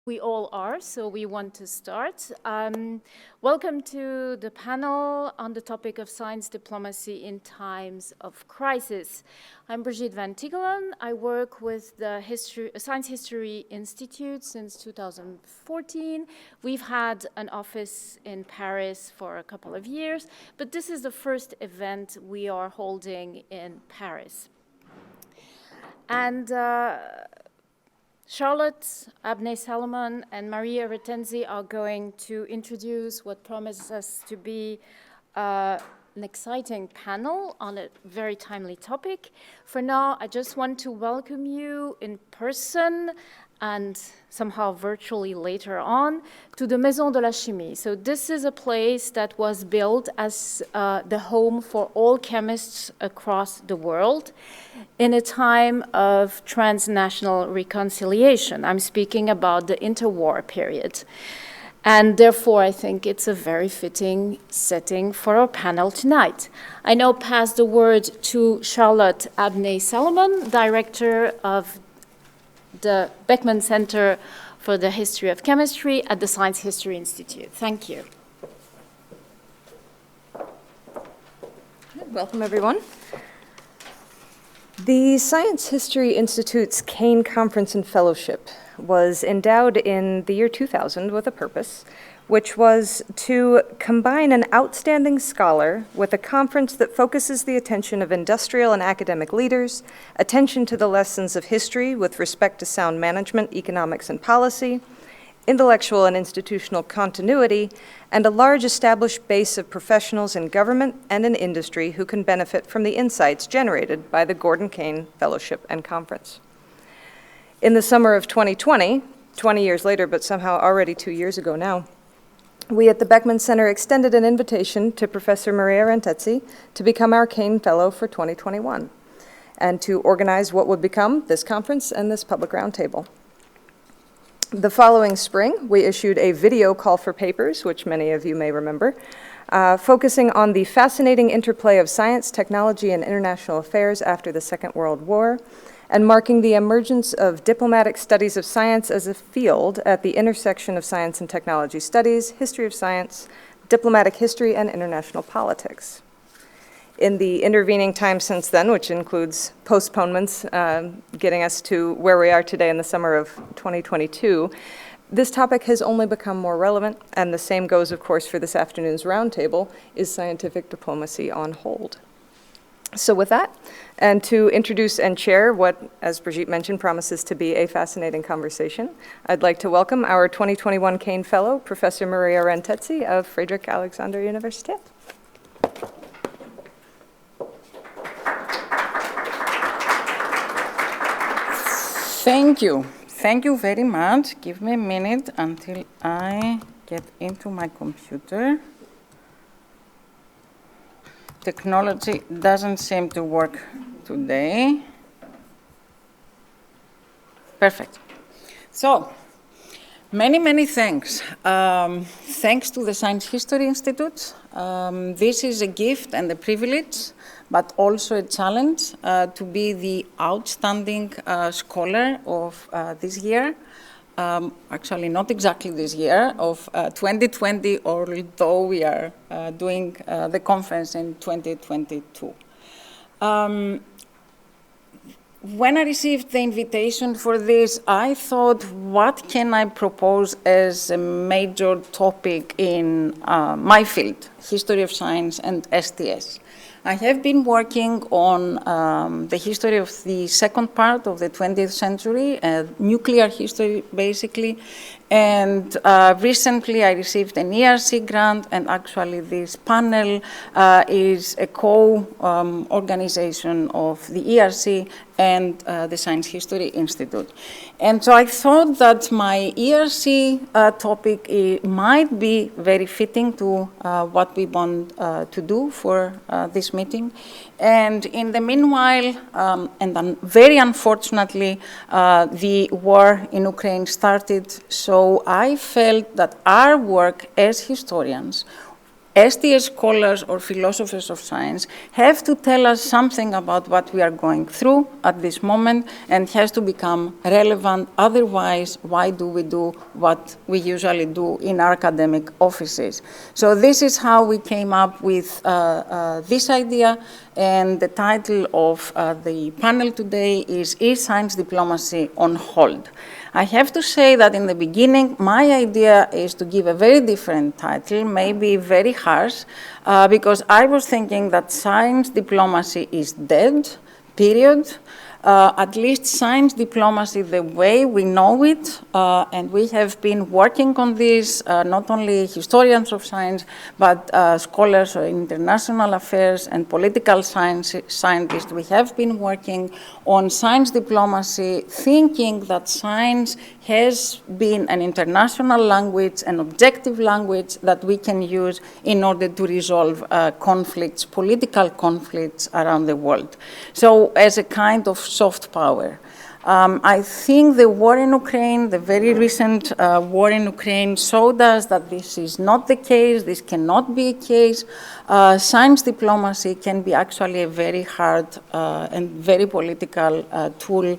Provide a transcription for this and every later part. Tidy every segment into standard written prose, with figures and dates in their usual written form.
We all are, so we want to start. Welcome to the panel on the topic of science diplomacy in times of crisis. I'm Brigitte van Tichelen. I work with the Science History Institute since 2014. We've had an office in Paris for a couple of years, but this is the first event we are holding in Paris. And Charlotte Abney-Salomon and Maria Retenzi are going to introduce what promises to be an exciting panel on a very timely topic. For now, I just want to welcome you in person and somehow virtually later on to the Maison de la Chimie. So this is a place that was built as the home for all chemists across the world in a time of transnational reconciliation. I'm speaking about the interwar period. And therefore, I think it's a very fitting setting for our panel tonight. I now pass the word to Charlotte Abney-Salomon, Director of the Beckman Center for the History of Chemistry at the Science History Institute. Thank you. Welcome, everyone. The Science History Institute's Cain Conference and Fellowship was endowed in the year 2000 with a purpose, which was to combine an outstanding scholar with a conference that focuses the attention of industrial and academic leaders, attention to the lessons of history with respect to sound management, economics, and policy, intellectual and institutional continuity, and a large established base of professionals in government and in industry who can benefit from the insights generated by the Gordon Cain Fellowship and Conference. In the summer of 2020, 20 years later, but somehow already 2 years ago now, we at the Beckman Center extended an invitation to Professor Maria Retenzi to become our Cain Fellow for 2021 and to organize what would become this conference and this public roundtable. The following spring, we issued a video call for papers, which many of you may remember, focusing on the fascinating interplay of science, technology, and international affairs after the Second World War, and marking the emergence of diplomatic studies of science as a field at the intersection of science and technology studies, history of science, diplomatic history, and international politics. In the intervening time since then, which includes postponements getting us to where we are today in the summer of 2022, this topic has only become more relevant, and the same goes, of course, for this afternoon's roundtable, is scientific diplomacy on hold? So with that, and to introduce and chair what, as Brigitte mentioned, promises to be a fascinating conversation, I'd like to welcome our 2021 Cain Fellow, Professor Maria Retenzi of Friedrich Alexander Universität. Thank you. Thank you very much. Give me a minute until I get into my computer. Technology doesn't seem to work today. Perfect. So, many thanks. Thanks to the Science History Institute. This is a gift and a privilege, but also a challenge to be the outstanding scholar of this year. Actually, not exactly this year, of 2020, although we are doing the conference in 2022. When I received the invitation for this, I thought, what can I propose as a major topic in my field, history of science and STS? I have been working on the history of the second part of the 20th century, nuclear history, basically. And recently I received an ERC grant, and actually this panel is a co-organization of the ERC and the Science History Institute. And so I thought that my ERC topic might be very fitting to what we want to do for this meeting. And in the meanwhile, very unfortunately, the war in Ukraine started, so I felt that our work as historians STS scholars or philosophers of science have to tell us something about what we are going through at this moment and has to become relevant. Otherwise, why do we do what we usually do in our academic offices? So this is how we came up with this idea, and the title of the panel today is Science Diplomacy on Hold? I have to say that in the beginning, my idea is to give a very different title, maybe very harsh, because I was thinking that science diplomacy is dead, period. At least science diplomacy the way we know it, and we have been working on this, not only historians of science, but scholars of international affairs and political scientists. We have been working on science diplomacy, thinking that science has been an international language, an objective language that we can use in order to resolve conflicts, political conflicts around the world. So as a kind of soft power. I think the war in Ukraine, the very recent war in Ukraine, showed us that this is not the case, this cannot be a case. Science diplomacy can be actually a very hard and very political tool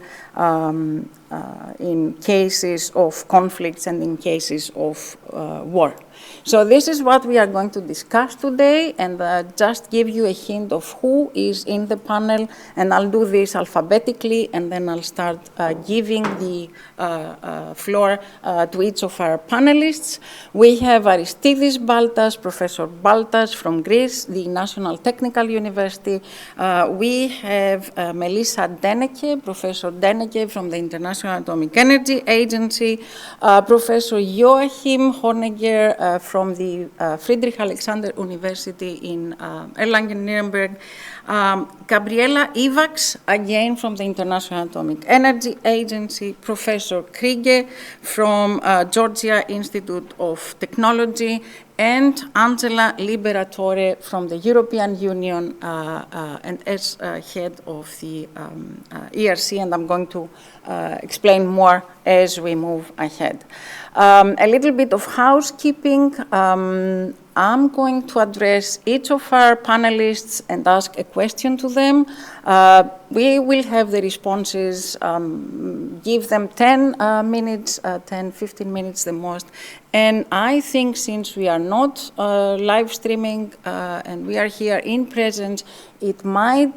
in cases of conflicts and in cases of war. So this is what we are going to discuss today, and just give you a hint of who is in the panel, and I'll do this alphabetically, and then I'll start giving the floor to each of our panelists. We have Aristidis Baltas, Professor Baltas from Greece, the National Technical University. We have Melissa Deneke, Professor Deneke from the International Atomic Energy Agency, Professor Joachim Hornegger from the Friedrich Alexander University in Erlangen-Nuremberg, Gabriela Evacs, again from the International Atomic Energy Agency, Professor Krieg from Georgia Institute of Technology, and Angela Liberatore from the European Union and as head of the ERC, and I'm going to explain more as we move ahead. A little bit of housekeeping. I'm going to address each of our panelists and ask a question to them. We will have the responses, give them 10 minutes, 10, 15 minutes the most. And I think since we are not live streaming and we are here in presence, it might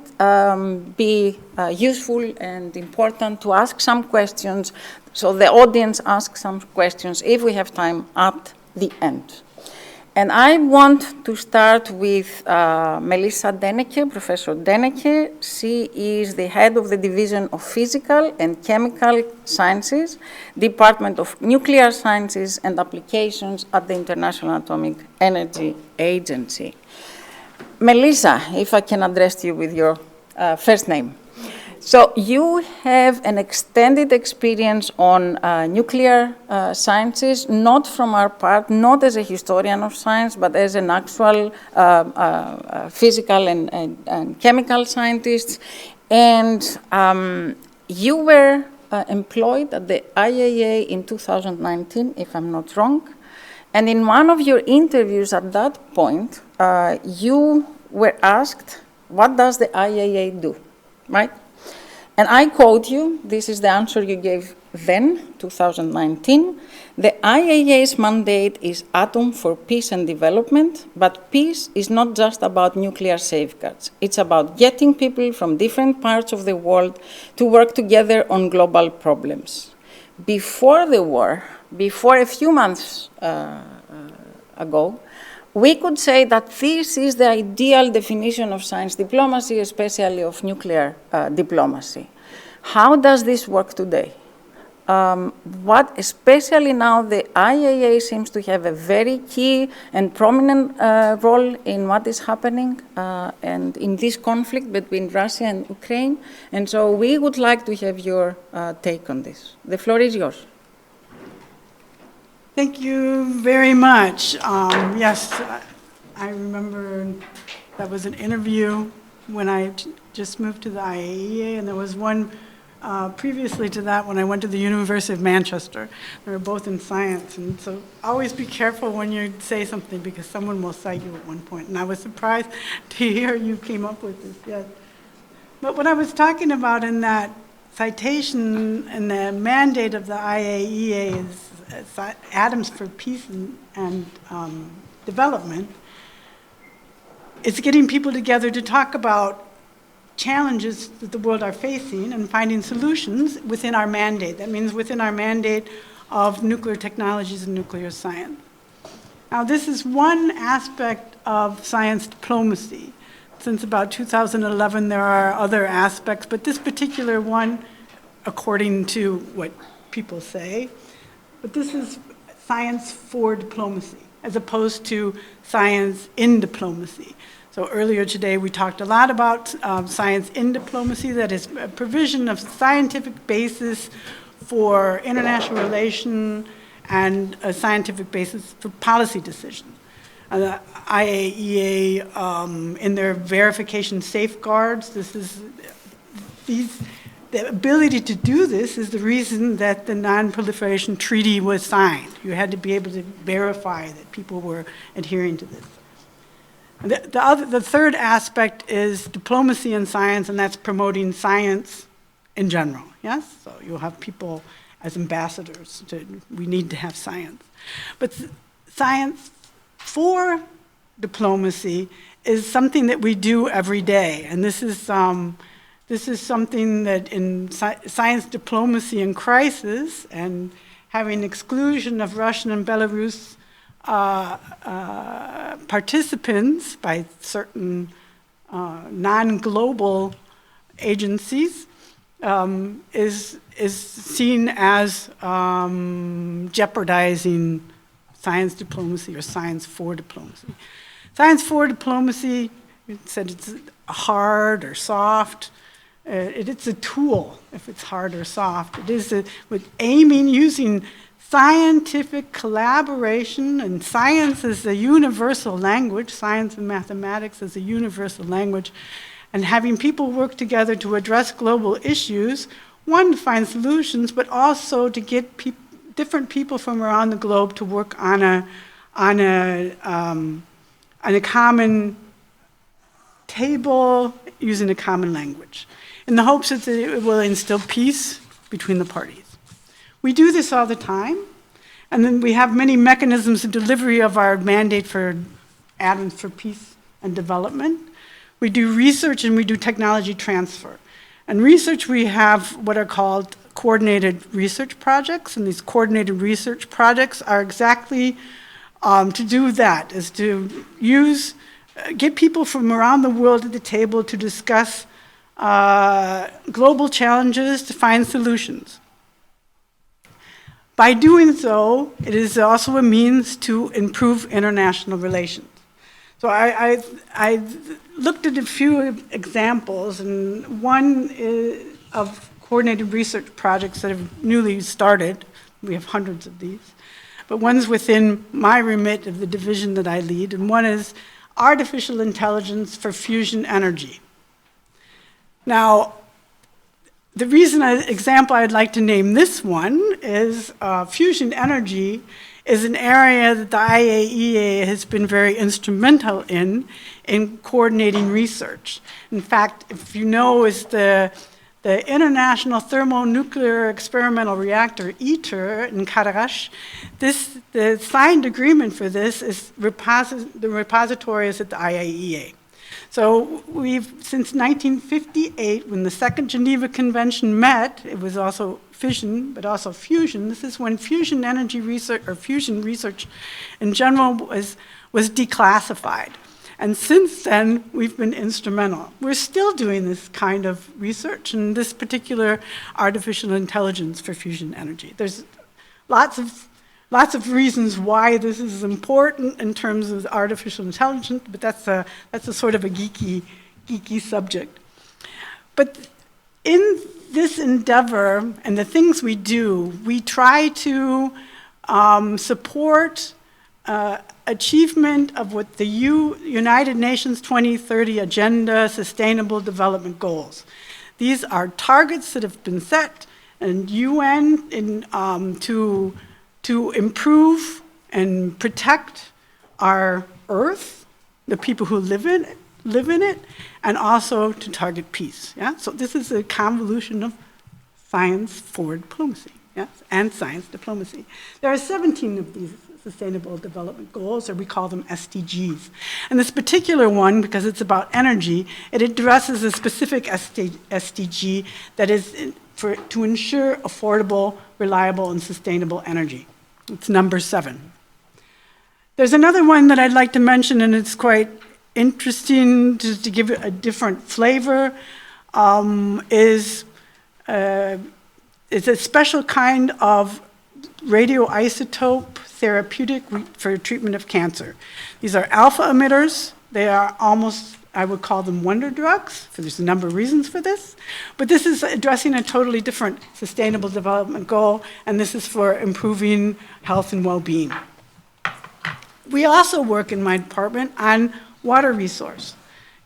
be useful and important to ask some questions. So the audience asks some questions if we have time at the end. And I want to start with Melissa Deneke, Professor Deneke. She is the head of the Division of Physical and Chemical Sciences, Department of Nuclear Sciences and Applications at the International Atomic Energy Agency. Melissa, if I can address you with your first name. So you have an extended experience on nuclear sciences, not from our part, not as a historian of science, but as an actual physical and chemical scientist. And you were employed at the IAEA in 2019, if I'm not wrong. And in one of your interviews at that point, you were asked, what does the IAEA do, right? And I quote you, this is the answer you gave then, 2019. The IAEA's mandate is atom for peace and development, but peace is not just about nuclear safeguards. It's about getting people from different parts of the world to work together on global problems. Before the war, before a few months ago, we could say that this is the ideal definition of science diplomacy, especially of nuclear diplomacy. How does this work today? What, especially now, the IAEA seems to have a very key and prominent role in what is happening and in this conflict between Russia and Ukraine. And so we would like to have your take on this. The floor is yours. Thank you very much. Yes, I remember that was an interview when I just moved to the IAEA, and there was one previously to that when I went to the University of Manchester. They were both in science, and so always be careful when you say something because someone will cite you at one point. And I was surprised to hear you came up with this, yes. But what I was talking about in that citation and the mandate of the IAEA is Atoms for Peace and Development. It's getting people together to talk about challenges that the world are facing and finding solutions within our mandate. That means within our mandate of nuclear technologies and nuclear science. Now, this is one aspect of science diplomacy. Since about 2011, there are other aspects, but this particular one, according to what people say, but this is science for diplomacy, as opposed to science in diplomacy. So earlier today, we talked a lot about science in diplomacy, that is a provision of scientific basis for international relation and a scientific basis for policy decisions. The IAEA, in their verification safeguards, the ability to do this is the reason that the Non-Proliferation Treaty was signed. You had to be able to verify that people were adhering to this. The third aspect is diplomacy in science, and that's promoting science in general, yes? So you'll have people as ambassadors. We need to have science. But science for diplomacy is something that we do every day, and this is something that in science diplomacy in crisis and having exclusion of Russian and Belarus participants by certain non-global agencies is seen as jeopardizing science diplomacy or science for diplomacy. Science for diplomacy, you said it's hard or soft. It's a tool, if it's hard or soft. It is with aiming, using scientific collaboration, and science is a universal language, science and mathematics is a universal language, and having people work together to address global issues, one, to find solutions, but also to get different people from around the globe to work on a common table using a common language, in the hopes that it will instill peace between the parties. We do this all the time, and then we have many mechanisms of delivery of our mandate for Atoms for Peace and Development. We do research and we do technology transfer. And research, we have what are called coordinated research projects, and these coordinated research projects are exactly to do that, is to get people from around the world at the table to discuss global challenges, to find solutions. By doing so, it is also a means to improve international relations. So I looked at a few examples, and one is of coordinated research projects that have newly started. We have hundreds of these. But one's within my remit of the division that I lead, and one is artificial intelligence for fusion energy. Now, the example I'd like to name this one is fusion energy is an area that the IAEA has been very instrumental in coordinating research. In fact, if you know, is the International Thermonuclear Experimental Reactor, ITER, in Karash. The signed agreement for this is the repository is at the IAEA. So since 1958, when the Second Geneva Convention met, it was also fission, but also fusion. This is when fusion energy research, or fusion research in general, was declassified. And since then, we've been instrumental. We're still doing this kind of research, and this particular artificial intelligence for fusion energy. There's lots of reasons why this is important in terms of artificial intelligence, but that's a sort of a geeky subject. But in this endeavor and the things we do, we try to support achievement of what the United Nations 2030 Agenda Sustainable Development Goals. These are targets that have been set and UN to improve and protect our Earth, the people who live in it, and also to target peace. Yeah? So this is a convolution of science for diplomacy, yes, and science diplomacy. There are 17 of these Sustainable Development Goals, or we call them SDGs. And this particular one, because it's about energy, it addresses a specific SDG that is to ensure affordable, reliable, and sustainable energy. It's number 7. There's another one that I'd like to mention, and it's quite interesting to give it a different flavor, is a special kind of radioisotope therapeutic for treatment of cancer. These are alpha emitters. They are almost, I would call them wonder drugs. There's a number of reasons for this. But this is addressing a totally different sustainable development goal, and this is for improving health and well-being. We also work in my department on water resource.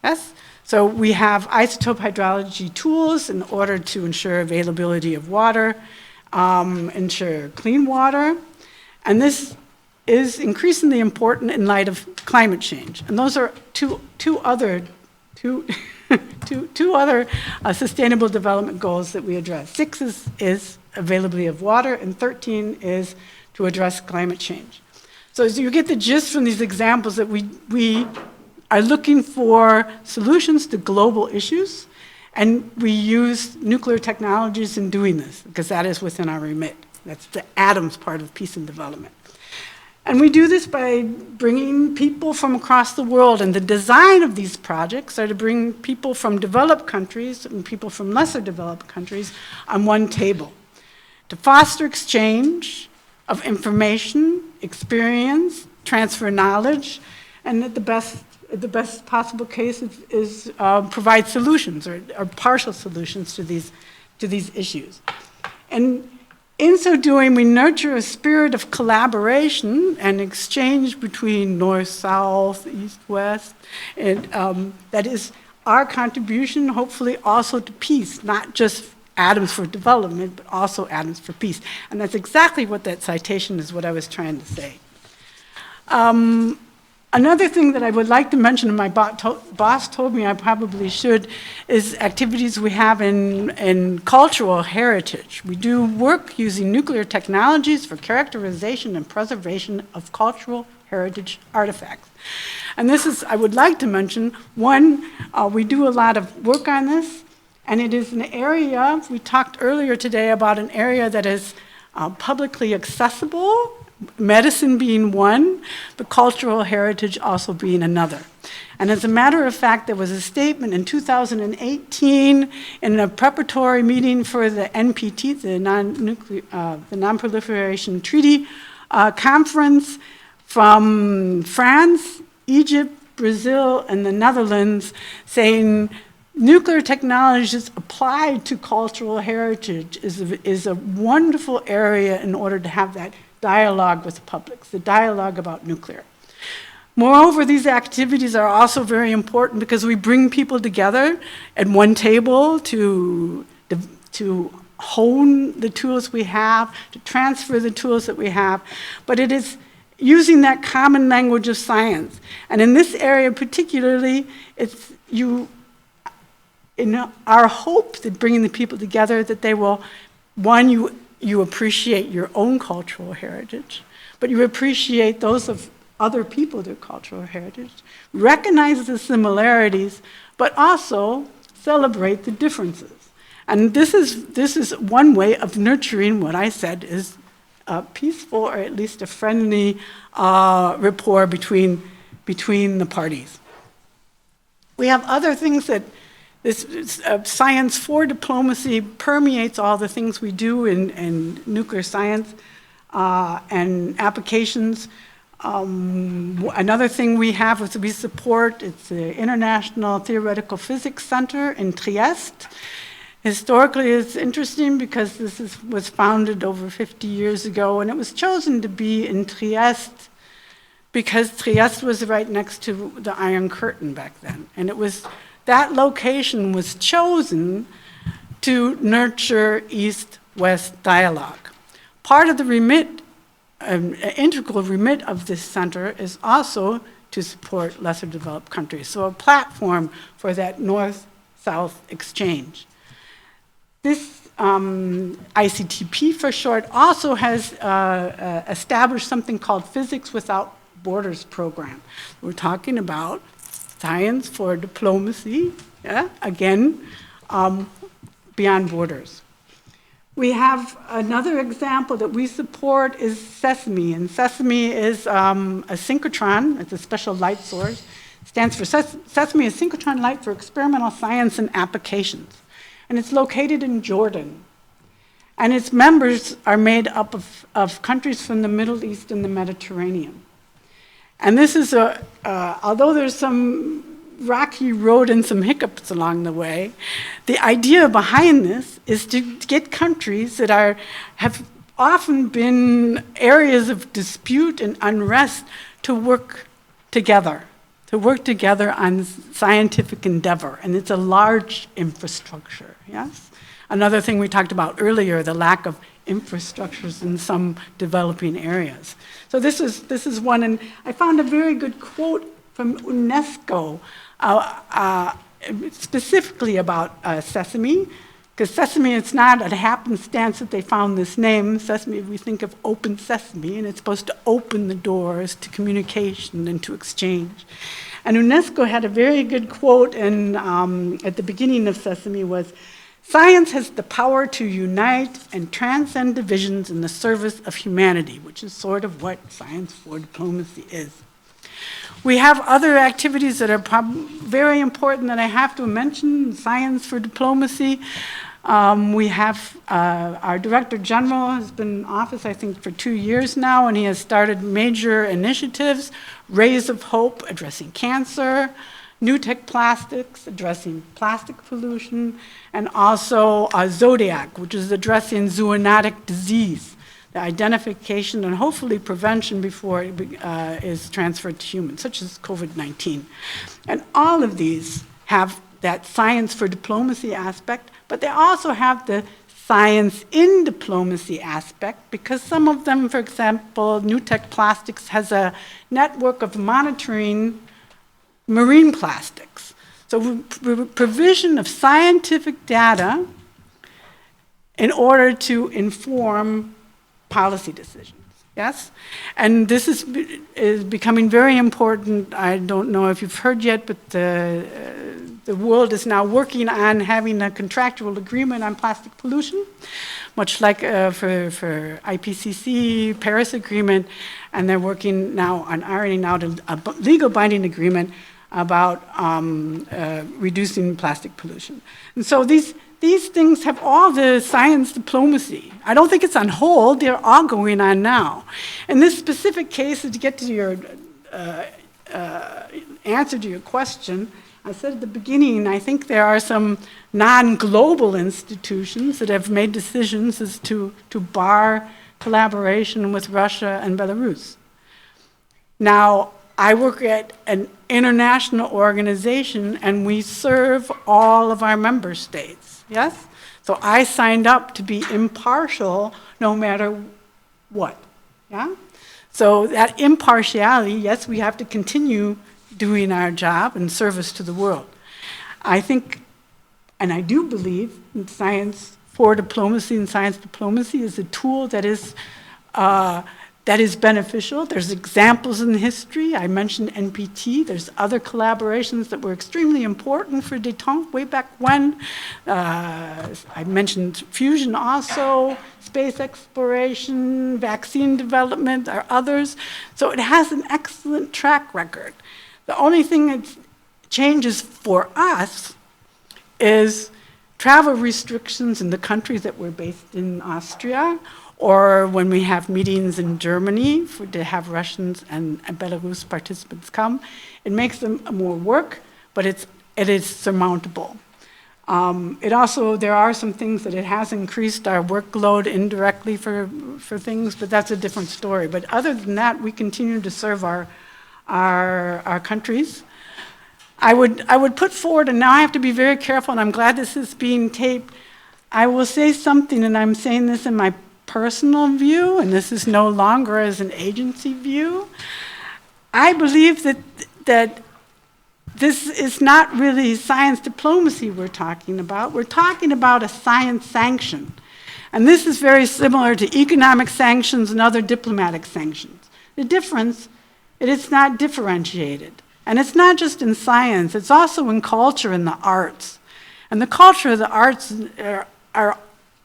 Yes? So we have isotope hydrology tools in order to ensure availability of water, ensure clean water. And this is increasingly important in light of climate change. And those are two other sustainable development goals that we address. 6 is availability of water, and 13 is to address climate change. So as you get the gist from these examples that we are looking for solutions to global issues, and we use nuclear technologies in doing this, because that is within our remit. That's the atoms part of peace and development. And we do this by bringing people from across the world, and the design of these projects are to bring people from developed countries and people from lesser developed countries on one table, to foster exchange of information, experience, transfer knowledge, and at the best possible case is provide solutions or partial solutions to these issues. And in so doing, we nurture a spirit of collaboration and exchange between North, South, East, West, and that is our contribution, hopefully, also to peace, not just atoms for development, but also atoms for peace. And that's exactly what that citation is, what I was trying to say. Another thing that I would like to mention, and my boss told me I probably should, is activities we have in cultural heritage. We do work using nuclear technologies for characterization and preservation of cultural heritage artifacts. And this is, I would like to mention, one, we do a lot of work on this, and it is an area, we talked earlier today about an area that is publicly accessible, medicine being one, but cultural heritage also being another. And as a matter of fact, there was a statement in 2018 in a preparatory meeting for the NPT, the Non-Proliferation Treaty Conference from France, Egypt, Brazil, and the Netherlands, saying nuclear technologies applied to cultural heritage is a wonderful area in order to have that dialogue with the public, the dialogue about nuclear. Moreover, these activities are also very important because we bring people together at one table to hone the tools we have, to transfer the tools that we have, but it is using that common language of science. And in this area particularly, it's our hope that bringing the people together, that they will, one, you appreciate your own cultural heritage, but you appreciate those of other people, their cultural heritage, recognize the similarities, but also celebrate the differences. And this is one way of nurturing what I said is a peaceful, or at least a friendly rapport between the parties. We have other things that this science for diplomacy permeates all the things we do in nuclear science and applications. Another thing we have is we support, it's the International Theoretical Physics Center in Trieste. Historically, it's interesting because this was founded over 50 years ago, and it was chosen to be in Trieste because Trieste was right next to the Iron Curtain back then. And it was, that location was chosen to nurture East-West dialogue. Part of the remit, integral remit of this center is also to support lesser developed countries, so a platform for that North-South exchange. This ICTP for short also has established something called Physics Without Borders program. We're talking about science for diplomacy, yeah? Again, beyond borders. We have another example that we support is Sesame, and Sesame is a synchrotron. It's a special light source. It stands for Sesame is synchrotron light for experimental science and applications. And it's located in Jordan. And its members are made up of countries from the Middle East and the Mediterranean. And this is although there's some rocky road and some hiccups along the way, the idea behind this is to get countries that have often been areas of dispute and unrest to work together on scientific endeavor. And it's a large infrastructure, yes? Another thing we talked about earlier, the lack of infrastructures in some developing areas. So this is one, and I found a very good quote from UNESCO, specifically about Sesame, because Sesame, it's not a happenstance that they found this name. Sesame, we think of open sesame, and it's supposed to open the doors to communication and to exchange. And UNESCO had a very good quote at the beginning of Sesame was, "Science has the power to unite and transcend divisions in the service of humanity," which is sort of what science for diplomacy is. We have other activities that are very important that I have to mention, Science for Diplomacy. We have our Director General has been in office, I think, for 2 years now, and he has started major initiatives, Rays of Hope, addressing cancer, New Tech Plastics, addressing plastic pollution, and also Zodiac, which is addressing zoonotic disease, the identification and hopefully prevention before it is transferred to humans, such as COVID-19. And all of these have that science for diplomacy aspect, but they also have the science in diplomacy aspect, because some of them, for example, New Tech Plastics has a network of monitoring marine plastics. So provision of scientific data in order to inform policy decisions, yes? And this is becoming very important. I don't know if you've heard yet, but the world is now working on having a contractual agreement on plastic pollution, much like for IPCC, Paris Agreement, and they're working now on ironing out a legal binding agreement about reducing plastic pollution. And so these things have all the science diplomacy. I don't think it's on hold, they're all going on now. In this specific case, to get to your answer to your question, I said at the beginning, I think there are some non-global institutions that have made decisions as to bar collaboration with Russia and Belarus. Now, I work at an international organization, and we serve all of our member states, yes? So I signed up to be impartial no matter what, yeah? So that impartiality, yes, we have to continue doing our job in service to the world. I think, and I do believe, in science for diplomacy and science diplomacy is a tool that is beneficial. There's examples in history. I mentioned NPT. There's other collaborations that were extremely important for détente way back when. I mentioned fusion also, space exploration, vaccine development, or others. So it has an excellent track record. The only thing that changes for us is travel restrictions in the countries that we're based in Austria, or when we have meetings in Germany to have Russians and Belarus participants come. It makes them more work, but it is surmountable. There are some things that it has increased our workload indirectly for things, but that's a different story. But other than that, we continue to serve our countries. I would put forward, and now I have to be very careful, and I'm glad this is being taped, I will say something, and I'm saying this in my personal view, and this is no longer as an agency view. I believe that this is not really science diplomacy we're talking about. We're talking about a science sanction. And this is very similar to economic sanctions and other diplomatic sanctions. The difference, it's not differentiated. And it's not just in science, it's also in culture and the arts. And the culture of the arts are,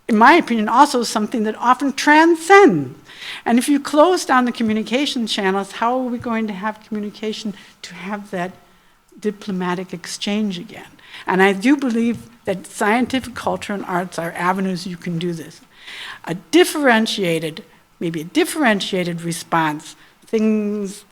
in my opinion, also something that often transcends. And if you close down the communication channels, how are we going to have communication to have that diplomatic exchange again? And I do believe that scientific culture and arts are avenues you can do this. Maybe a differentiated response, things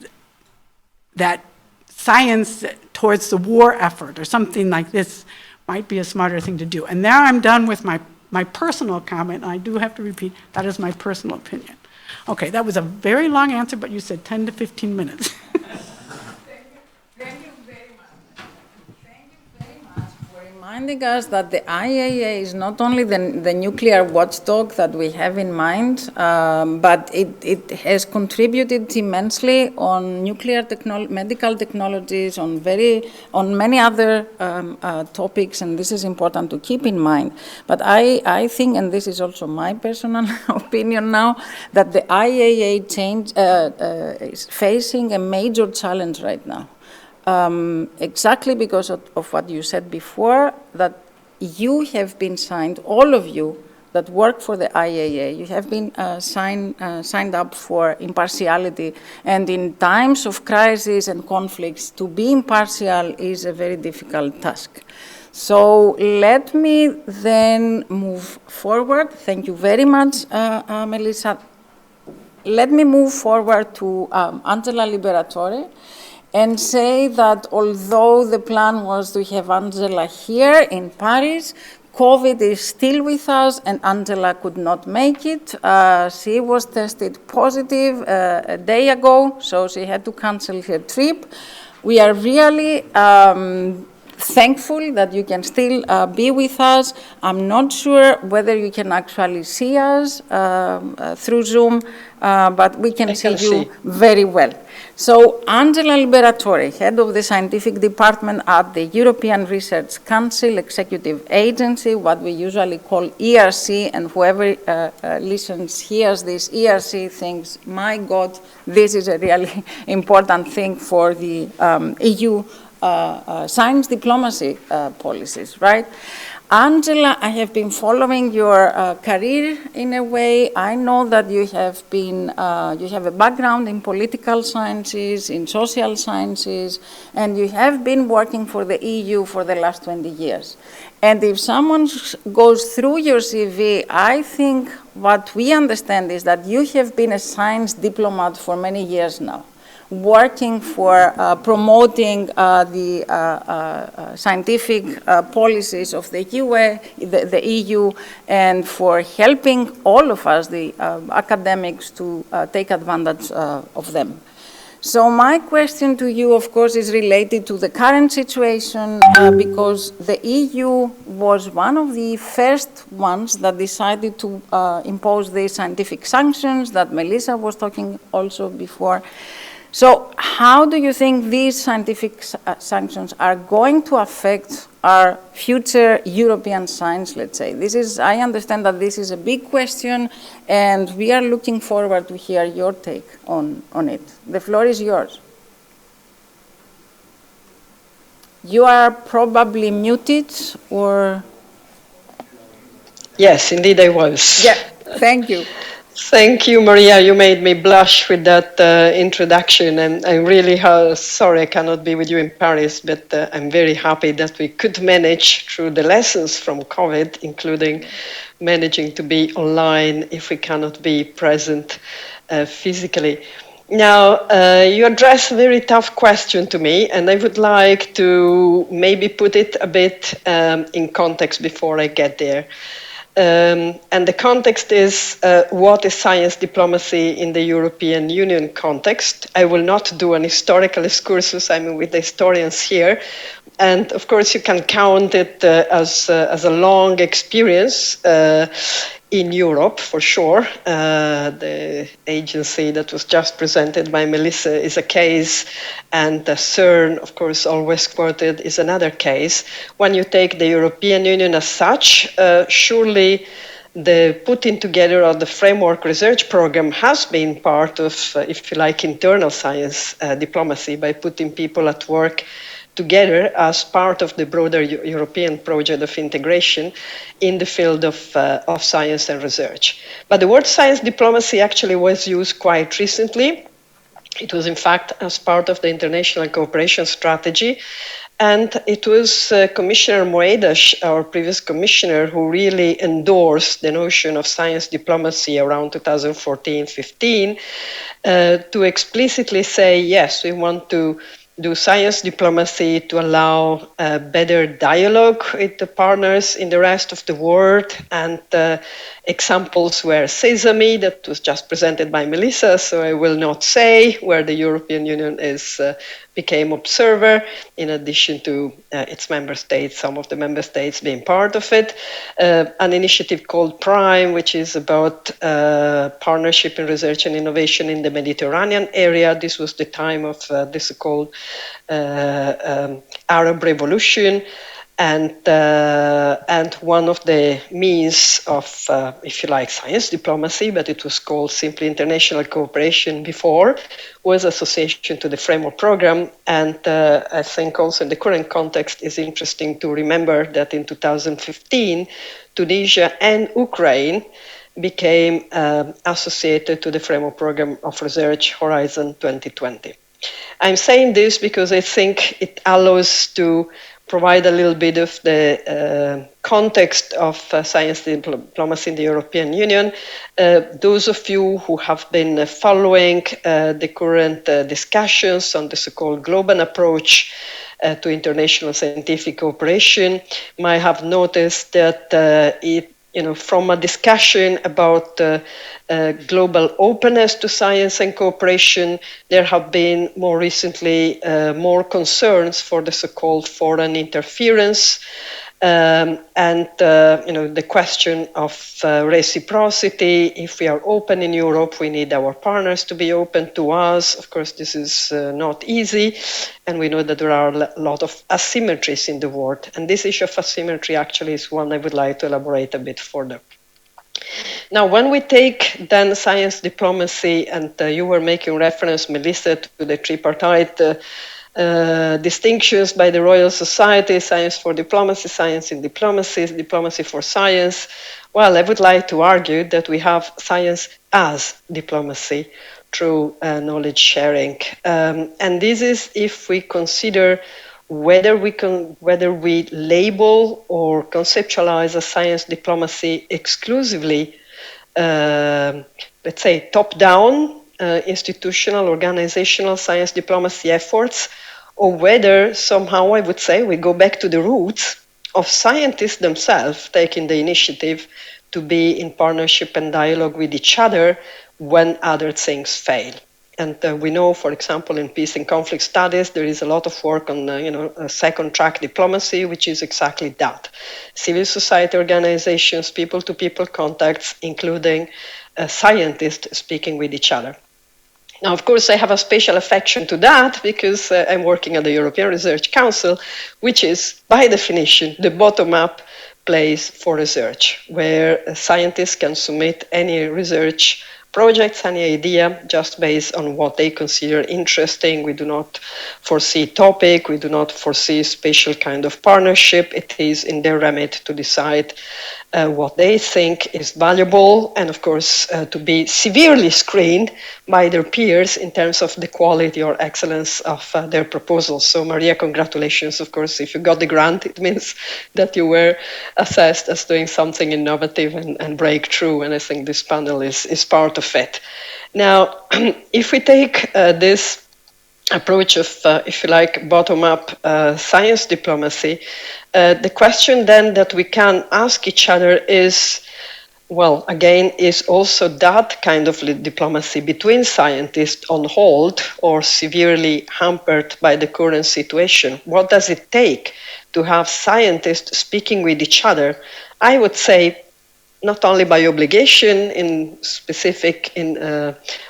that science towards the war effort or something like this might be a smarter thing to do. And there I'm done with my personal comment, and I do have to repeat, that is my personal opinion. Okay, that was a very long answer, but you said 10 to 15 minutes. Thank you very much. Thank you very much for reminding us that the IAEA is not only the nuclear watchdog that we have in mind, but it has contributed immensely on nuclear medical technologies, on many other topics, and this is important to keep in mind. But I think, and this is also my personal opinion now, that the IAEA is facing a major challenge right now. Exactly because of what you said before, that you have been signed, all of you that work for the IAEA, you have been signed up for impartiality. And in times of crisis and conflicts, to be impartial is a very difficult task. So let me then move forward. Thank you very much, Melissa. Let me move forward to Angela Liberatore, and say that although the plan was to have Angela here in Paris, COVID is still with us, and Angela could not make it. She was tested positive a day ago, so she had to cancel her trip. We are really thankful that you can still be with us. I'm not sure whether you can actually see us through Zoom, but we can see you very well. So Angela Liberatore, head of the scientific department at the European Research Council Executive Agency, what we usually call ERC, and whoever listens, hears this ERC thinks, my God, this is a really important thing for the EU science diplomacy policies, right? Angela, I have been following your career in a way. I know that you have been, you have a background in political sciences, in social sciences, and you have been working for the EU for the last 20 years. And if someone goes through your CV, I think what we understand is that you have been a science diplomat for many years now, working for promoting the scientific policies of the EU, and for helping all of us, the academics, to take advantage of them. So my question to you, of course, is related to the current situation, because the EU was one of the first ones that decided to impose the scientific sanctions that Melissa was talking also before. So how do you think these scientific sanctions are going to affect our future European science, let's say? I understand that this is a big question, and we are looking forward to hear your take on it. The floor is yours. You are probably muted, or? Yes, indeed I was. Yeah, thank you. Thank you, Maria. You made me blush with that introduction, and I'm really sorry I cannot be with you in Paris, but I'm very happy that we could manage through the lessons from COVID, including managing to be online if we cannot be present physically. Now, you address a very tough question to me, and I would like to maybe put it a bit in context before I get there. And the context is what is science diplomacy in the European Union context. I will not do an historical excursus, I'm with the historians here. And of course, you can count it as a long experience in Europe, for sure. The agency that was just presented by Melissa is a case, and CERN, of course, always quoted, is another case. When you take the European Union as such, surely the putting together of the framework research program has been part of, if you like, internal science diplomacy by putting people at work together as part of the broader European project of integration in the field of science and research. But the word science diplomacy actually was used quite recently. It was, in fact, as part of the international cooperation strategy. And it was Commissioner Moedas, our previous commissioner, who really endorsed the notion of science diplomacy around 2014-15 to explicitly say, yes, we want to do science diplomacy to allow better dialogue with the partners in the rest of the world. And examples were Sesame, that was just presented by Melissa, so I will not say, where the European Union became observer, in addition to its member states, some of the member states being part of it. An initiative called PRIME, which is about partnership in research and innovation in the Mediterranean area. This was the time of the so-called Arab Revolution. And one of the means of, if you like, science diplomacy, but it was called simply international cooperation before, was association to the framework program. And I think also in the current context is interesting to remember that in 2015, Tunisia and Ukraine became associated to the framework program of research Horizon 2020. I'm saying this because I think it allows to provide a little bit of the context of science diplomacy in the European Union. Those of you who have been following the current discussions on the so-called global approach to international scientific cooperation might have noticed that from a discussion about global openness to science and cooperation, there have been more recently more concerns for the so-called foreign interference and the question of reciprocity. If we are open in Europe, we need our partners to be open to us. Of course, this is not easy, and we know that there are a lot of asymmetries in the world. And this issue of asymmetry actually is one I would like to elaborate a bit further. Now, when we take then science diplomacy, and you were making reference, Melissa, to the tripartite distinctions by the Royal Society, science for diplomacy, science in diplomacy, diplomacy for science. Well, I would like to argue that we have science as diplomacy through knowledge sharing. And this is if we consider whether we label or conceptualize a science diplomacy exclusively, let's say, top-down, institutional, organizational science diplomacy efforts, or whether somehow I would say we go back to the roots of scientists themselves taking the initiative to be in partnership and dialogue with each other when other things fail. And we know, for example, in peace and conflict studies, there is a lot of work on, second track diplomacy, which is exactly that. Civil society organizations, people-to-people contacts, including scientists speaking with each other. Now, of course, I have a special affection to that because I'm working at the European Research Council, which is, by definition, the bottom-up place for research, where scientists can submit any research projects, any idea, just based on what they consider interesting. We do not foresee topic, we do not foresee special kind of partnership. It is in their remit to decide what they think is valuable, and of course to be severely screened by their peers in terms of the quality or excellence of their proposals. So Maria, congratulations, of course, if you got the grant, it means that you were assessed as doing something innovative and breakthrough, and I think this panel is part of it. Now, if we take this approach of, if you like, bottom-up science diplomacy, the question then that we can ask each other is, well, again, is also that kind of diplomacy between scientists on hold or severely hampered by the current situation? What does it take to have scientists speaking with each other? I would say not only by obligation in specific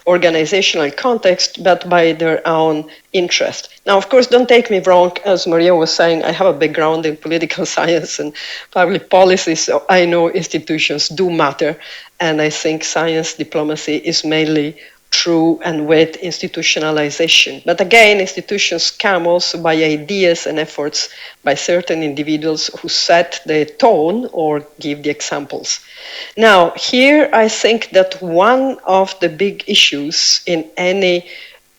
organizational context, but by their own interest. Now, of course, don't take me wrong. As Maria was saying, I have a background in political science and public policy, so I know institutions do matter. And I think science diplomacy is mainly through and with institutionalization. But again, institutions come also by ideas and efforts by certain individuals who set the tone or give the examples. Now, here I think that one of the big issues in any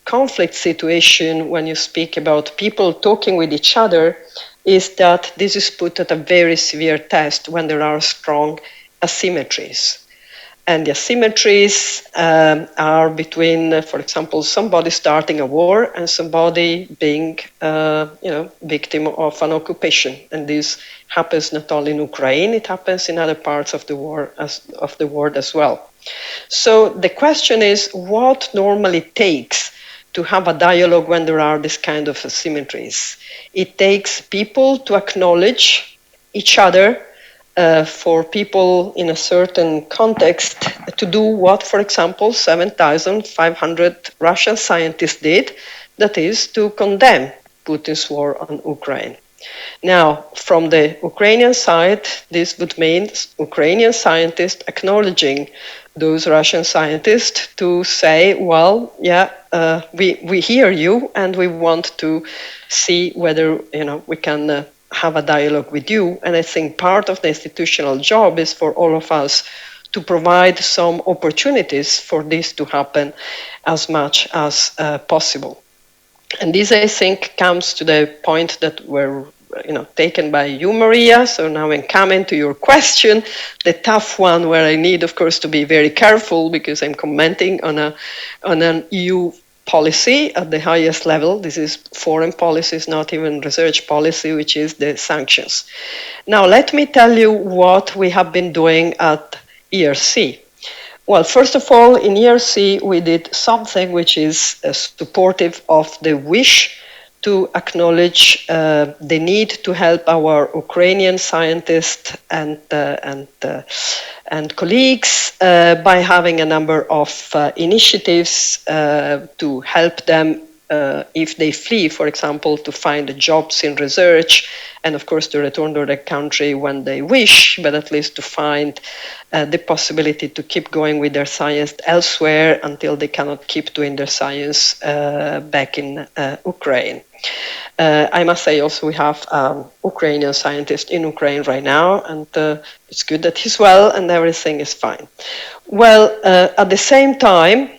conflict situation when you speak about people talking with each other is that this is put at a very severe test when there are strong asymmetries. And the asymmetries are between, for example, somebody starting a war and somebody being, victim of an occupation. And this happens not only in Ukraine; it happens in other parts of the world as well. So the question is, what normally takes to have a dialogue when there are this kind of asymmetries? It takes people to acknowledge each other. For people in a certain context to do what, for example, 7,500 Russian scientists did, that is to condemn Putin's war on Ukraine. Now, from the Ukrainian side, this would mean Ukrainian scientists acknowledging those Russian scientists to say, well, yeah, we hear you and we want to see whether we can have a dialogue with you. And I think part of the institutional job is for all of us to provide some opportunities for this to happen as much as possible. And this, I think, comes to the point that were taken by you, Maria. So now I'm coming to your question, the tough one where I need, of course, to be very careful because I'm commenting on an EU policy at the highest level. This is foreign policy, it's not even research policy, which is the sanctions. Now, let me tell you what we have been doing at ERC. Well, first of all, in ERC, we did something which is supportive of the wish to acknowledge the need to help our Ukrainian scientists and colleagues by having a number of initiatives to help them if they flee, for example, to find jobs in research and, of course, to return to their country when they wish, but at least to find the possibility to keep going with their science elsewhere until they cannot keep doing their science back in Ukraine. I must say also we have Ukrainian scientist in Ukraine right now, and it's good that he's well and everything is fine. Well, at the same time,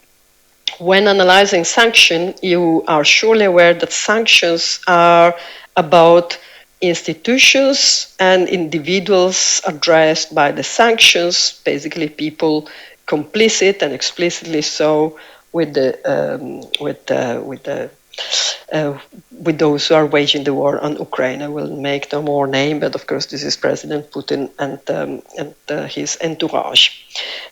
when analyzing sanctions, you are surely aware that sanctions are about institutions and individuals addressed by the sanctions, basically people complicit and explicitly so with those who are waging the war on Ukraine. I will make no more name, but of course this is President Putin and his entourage.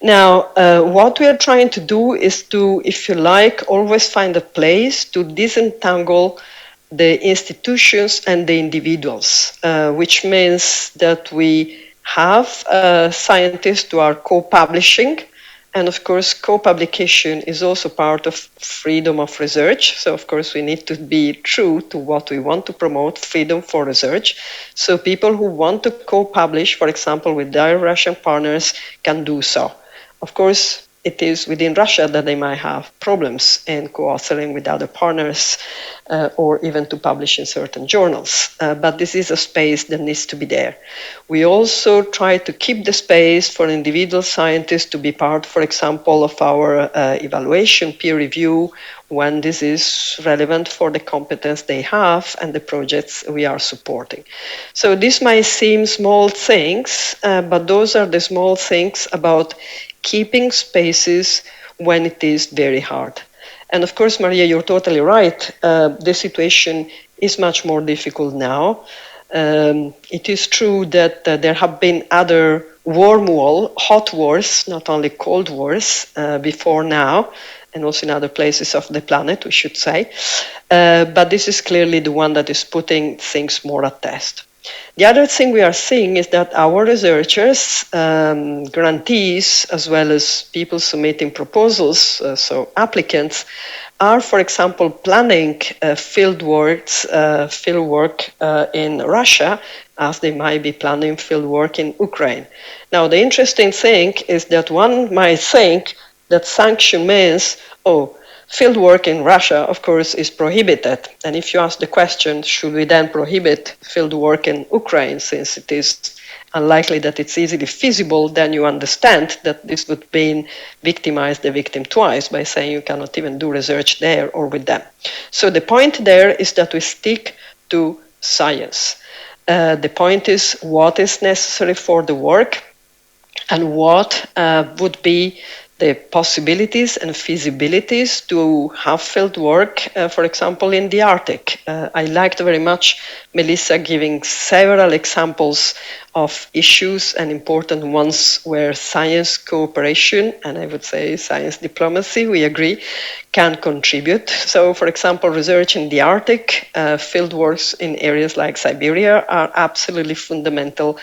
Now, what we are trying to do is to, if you like, always find a place to disentangle the institutions and the individuals, which means that we have scientists who are co-publishing. And of course, co-publication is also part of freedom of research. So of course, we need to be true to what we want to promote, freedom for research. So people who want to co-publish, for example, with their Russian partners can do so. Of course, it is within Russia that they might have problems in co-authoring with other partners or even to publish in certain journals. But this is a space that needs to be there. We also try to keep the space for individual scientists to be part, for example, of our evaluation peer review when this is relevant for the competence they have and the projects we are supporting. So this might seem small things, but those are the small things about keeping spaces when it is very hard. And of course, Maria, you're totally right. The situation is much more difficult now. It is true that there have been other warm war, hot wars, not only cold wars, before now, and also in other places of the planet, we should say. But this is clearly the one that is putting things more at test. The other thing we are seeing is that our researchers, grantees, as well as people submitting proposals, so applicants, are, for example, planning field work in Russia, as they might be planning field work in Ukraine. Now, the interesting thing is that one might think that sanction means, oh, field work in Russia, of course, is prohibited. And if you ask the question, should we then prohibit field work in Ukraine, since it is unlikely that it's easily feasible, then you understand that this would mean victimize the victim twice by saying you cannot even do research there or with them. So the point there is that we stick to science. The point is what is necessary for the work and what would be the possibilities and feasibilities to have field work, for example, in the Arctic. I liked very much Melissa giving several examples of issues and important ones where science cooperation, and I would say science diplomacy, we agree, can contribute. So, for example, research in the Arctic, field works in areas like Siberia are absolutely fundamental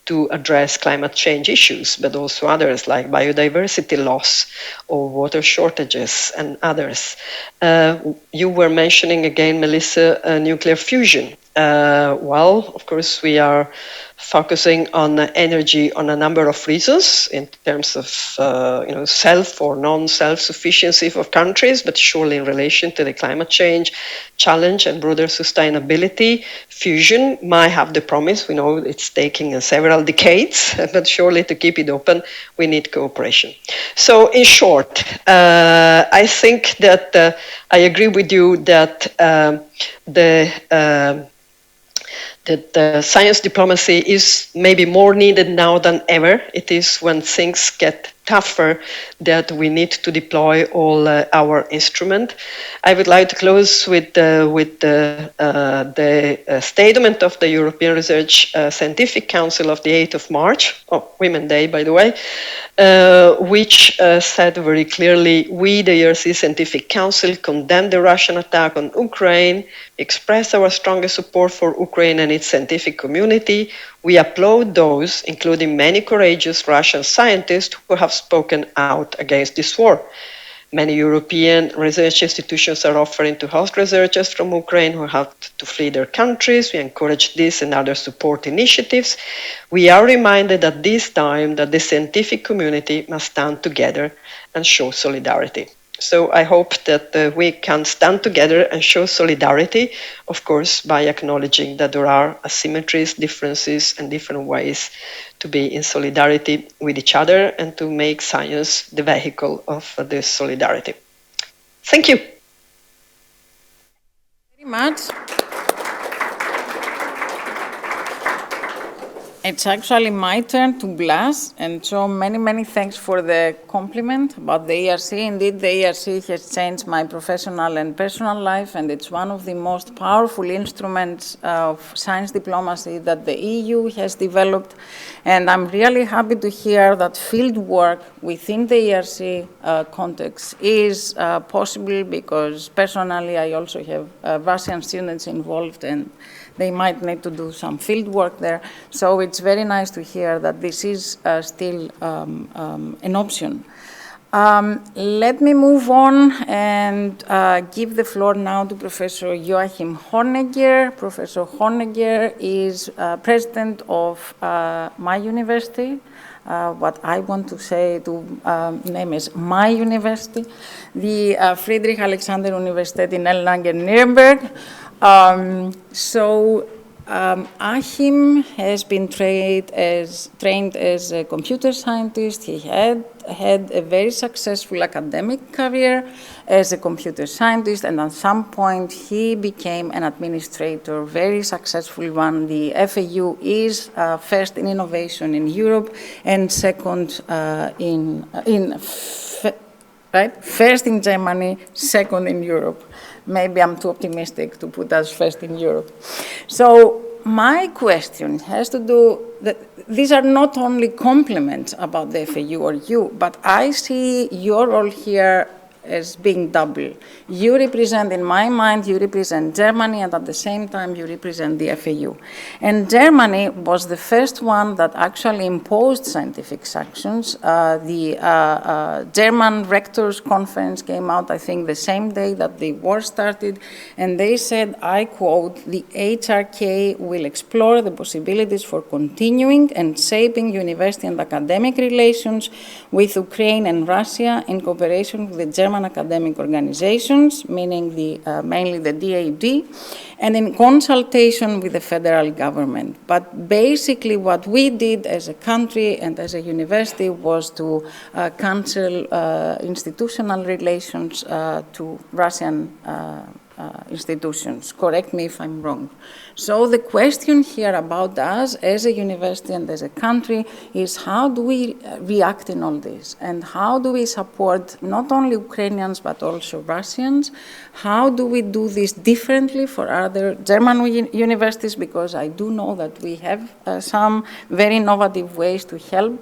to address climate change issues, but also others like biodiversity loss or water shortages and others. You were mentioning again, Melissa, nuclear fusion. Well, of course, we are focusing on energy on a number of reasons in terms of self or non-self-sufficiency of countries, but surely in relation to the climate change challenge and broader sustainability. Fusion might have the promise, we know it's taking several decades, but surely to keep it open, we need cooperation. So in short, I think that I agree with you that that science diplomacy is maybe more needed now than ever. It is when things get tougher that we need to deploy all our instruments. I would like to close with the statement of the European Research Scientific Council of the 8th of March, Women's Day, by the way, which said very clearly, we, the ERC Scientific Council, condemn the Russian attack on Ukraine, express our strongest support for Ukraine and its scientific community. We applaud those, including many courageous Russian scientists, who have spoken out against this war. Many European research institutions are offering to host researchers from Ukraine who have to flee their countries. We encourage this and other support initiatives. We are reminded at this time that the scientific community must stand together and show solidarity. So I hope that we can stand together and show solidarity, of course, by acknowledging that there are asymmetries, differences, and different ways to be in solidarity with each other and to make science the vehicle of this solidarity. Thank you. Very much. It's actually my turn to blush, and so many thanks for the compliment about the ERC. Indeed, the ERC has changed my professional and personal life, and it's one of the most powerful instruments of science diplomacy that the EU has developed. And I'm really happy to hear that field work within the ERC context is possible, because personally I also have Russian students involved, and they might need to do some field work there. So it's very nice to hear that this is still an option. Let me move on and give the floor now to Professor Joachim Honegger. Professor Honegger is president of my university. What I want to say to name is my university, the Friedrich Alexander Universität in Erlangen-Nuremberg. Achim has been trained as a computer scientist. He had a very successful academic career as a computer scientist, and at some point he became an administrator, very successful one. The FAU is first in innovation in Europe and second first in Germany, second in Europe. Maybe I'm too optimistic to put us first in Europe. So my question has to do that these are not only compliments about the FAU or you, but I see your role here as being double. You represent, in my mind, you represent Germany, and at the same time you represent the FAU. And Germany was the first one that actually imposed scientific sanctions. The German Rectors Conference came out, I think, the same day that the war started, and they said, I quote, "The HRK will explore the possibilities for continuing and shaping university and academic relations with Ukraine and Russia in cooperation with the German academic organizations," meaning mainly the DAD, "and in consultation with the federal government." But basically what we did as a country and as a university was to cancel institutional relations to Russian institutions. Correct me if I'm wrong. So the question here about us as a university and as a country is, how do we react in all this? And how do we support not only Ukrainians but also Russians? How do we do this differently for other German universities? Because I do know that we have some very innovative ways to help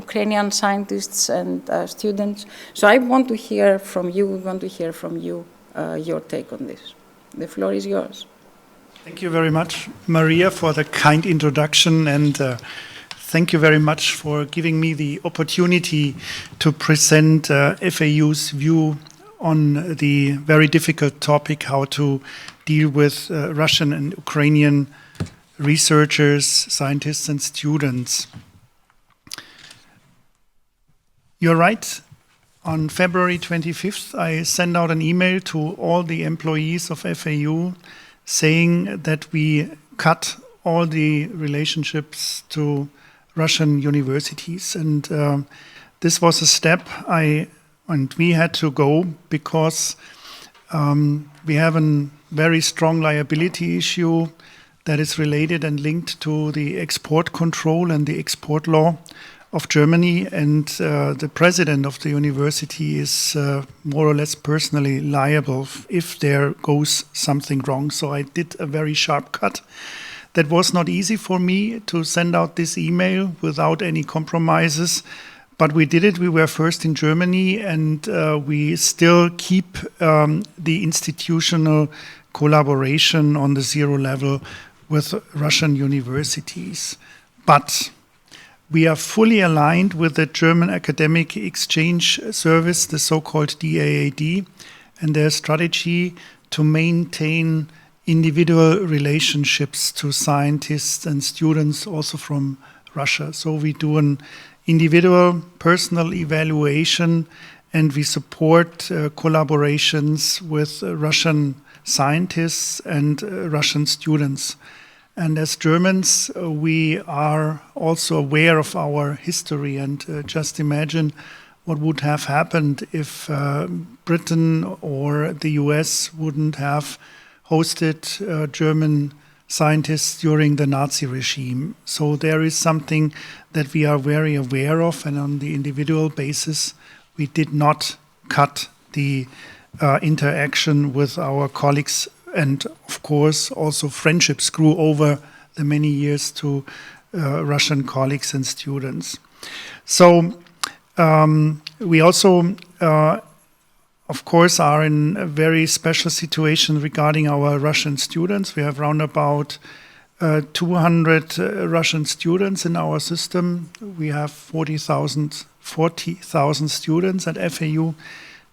Ukrainian scientists and students. So I want to hear from you, we want to hear from you your take on this. The floor is yours. Thank you very much, Maria, for the kind introduction, and thank you very much for giving me the opportunity to present FAU's view on the very difficult topic, how to deal with Russian and Ukrainian researchers, scientists, and students. You're right. On February 25th, I sent out an email to all the employees of FAU saying that we cut all the relationships to Russian universities. And this was a step we had to go because we have a very strong liability issue that is related and linked to the export control and the export law of Germany, and the president of the university is more or less personally liable if there goes something wrong. So I did a very sharp cut. That was not easy for me to send out this email without any compromises, but we did it. We were first in Germany, and we still keep the institutional collaboration on the zero level with Russian universities. But we are fully aligned with the German Academic Exchange Service, the so-called DAAD, and their strategy to maintain individual relationships to scientists and students also from Russia. So we do an individual personal evaluation, and we support collaborations with Russian scientists and Russian students. And as Germans, we are also aware of our history, and just imagine what would have happened if Britain or the US wouldn't have hosted German scientists during the Nazi regime. So there is something that we are very aware of, and on the individual basis, we did not cut the interaction with our colleagues. And of course, also friendships grew over the many years to Russian colleagues and students. So we also, of course, are in a very special situation regarding our Russian students. We have around about 200 Russian students in our system. We have 40,000 students at FAU,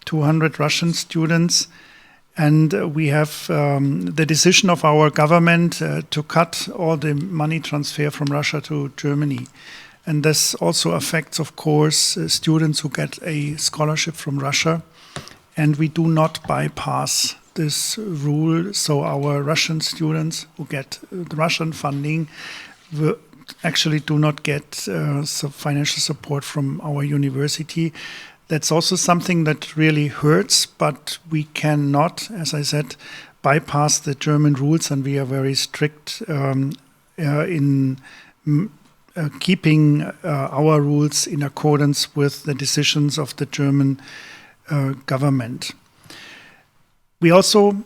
200 Russian students. And we have the decision of our government to cut all the money transfer from Russia to Germany. And this also affects, of course, students who get a scholarship from Russia. And we do not bypass this rule. So our Russian students who get the Russian funding actually do not get financial support from our university. That's also something that really hurts, but we cannot, as I said, bypass the German rules, and we are very strict in keeping our rules in accordance with the decisions of the German government. We also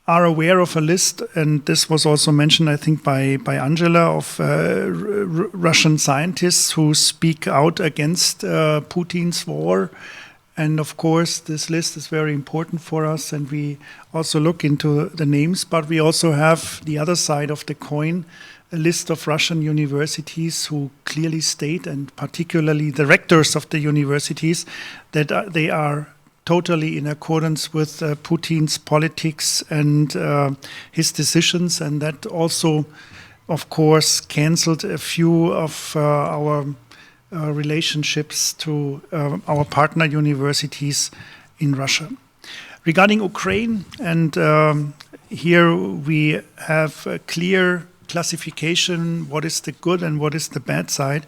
are aware of a list, and this was also mentioned, I think, by Angela, of Russian scientists who speak out against Putin's war. And of course, this list is very important for us, and we also look into the names, but we also have the other side of the coin, a list of Russian universities who clearly state, and particularly the rectors of the universities, that they are totally in accordance with Putin's politics and his decisions, and that also, of course, cancelled a few of our relationships to our partner universities in Russia. Regarding Ukraine, and here we have a clear classification, what is the good and what is the bad side.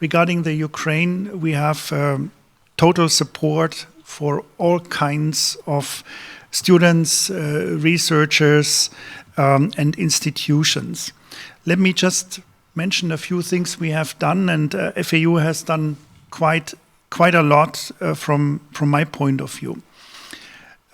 Regarding the Ukraine, we have total support for all kinds of students, researchers, and institutions. Let me just mention a few things we have done, and FAU has done quite a lot from my point of view.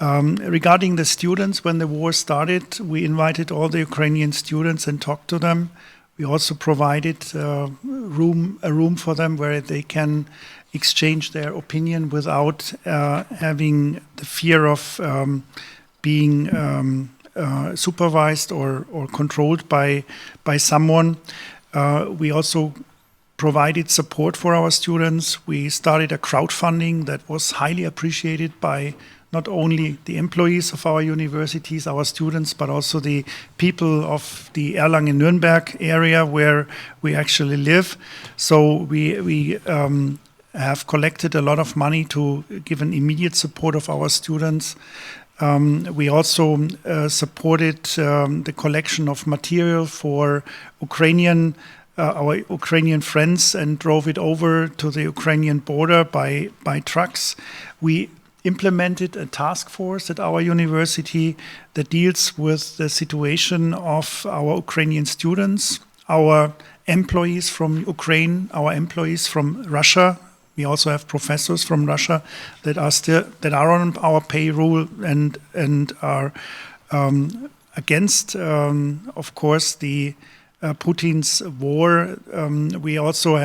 Regarding the students, when the war started, we invited all the Ukrainian students and talked to them. We also provided a room for them where they can exchange their opinion without having the fear of being supervised or controlled by someone. We also provided support for our students. We started a crowdfunding that was highly appreciated by not only the employees of our universities, our students, but also the people of the Erlangen-Nuremberg area where we actually live. So we have collected a lot of money to give an immediate support of our students. We also supported the collection of material for our Ukrainian friends and drove it over to the Ukrainian border by trucks. We implemented a task force at our university that deals with the situation of our Ukrainian students, our employees from Ukraine, our employees from Russia. We also have professors from Russia that are on our payroll and are against, of course, the Putin's war. We also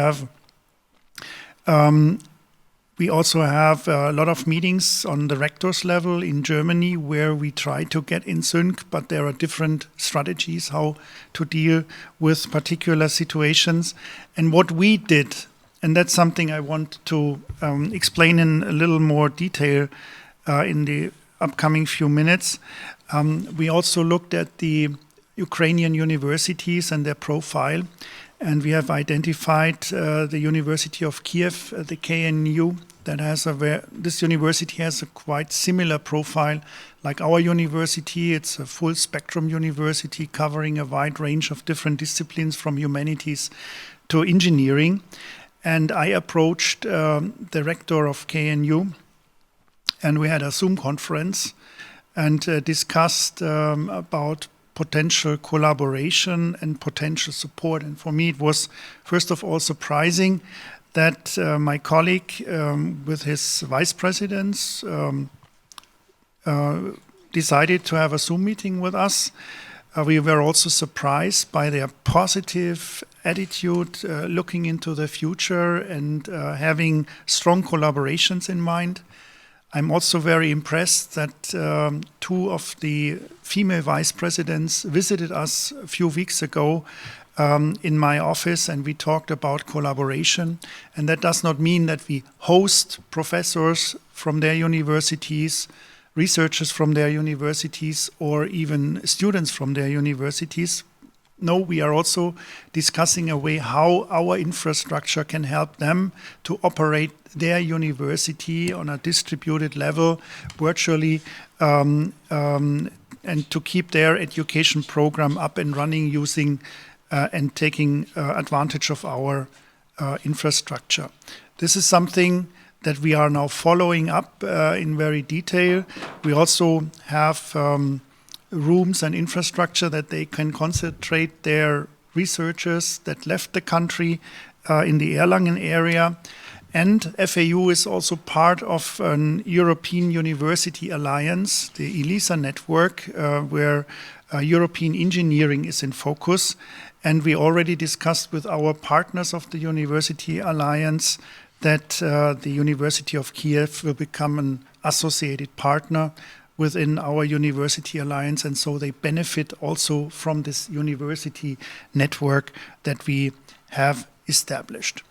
have a lot of meetings on the rectors level in Germany where we try to get in sync, but there are different strategies how to deal with particular situations. And what we did, and that's something I want to explain in a little more detail in the upcoming few minutes. We also looked at the Ukrainian universities and their profile, and we have identified the University of Kiev, the KNU, this university has a quite similar profile like our university. It's a full spectrum university covering a wide range of different disciplines from humanities to engineering. And I approached the rector of KNU, and we had a Zoom conference and discussed about potential collaboration and potential support. And for me, it was, first of all, surprising that my colleague with his vice presidents decided to have a Zoom meeting with us. We were also surprised by their positive attitude, looking into the future and having strong collaborations in mind. I'm also very impressed that two of the female vice presidents visited us a few weeks ago in my office, and we talked about collaboration. And that does not mean that we host professors from their universities, researchers from their universities, or even students from their universities. No, we are also discussing a way how our infrastructure can help them to operate their university on a distributed level virtually and to keep their education program up and running using and taking advantage of our infrastructure. This is something that we are now following up in very detail. We also have rooms and infrastructure that they can concentrate their researchers that left the country in the Erlangen area. And FAU is also part of an European University Alliance, the ELISA network, where European engineering is in focus. And we already discussed with our partners of the University Alliance that the University of Kiev will become an associated partner within our University Alliance. And so they benefit also from this university network that we have established.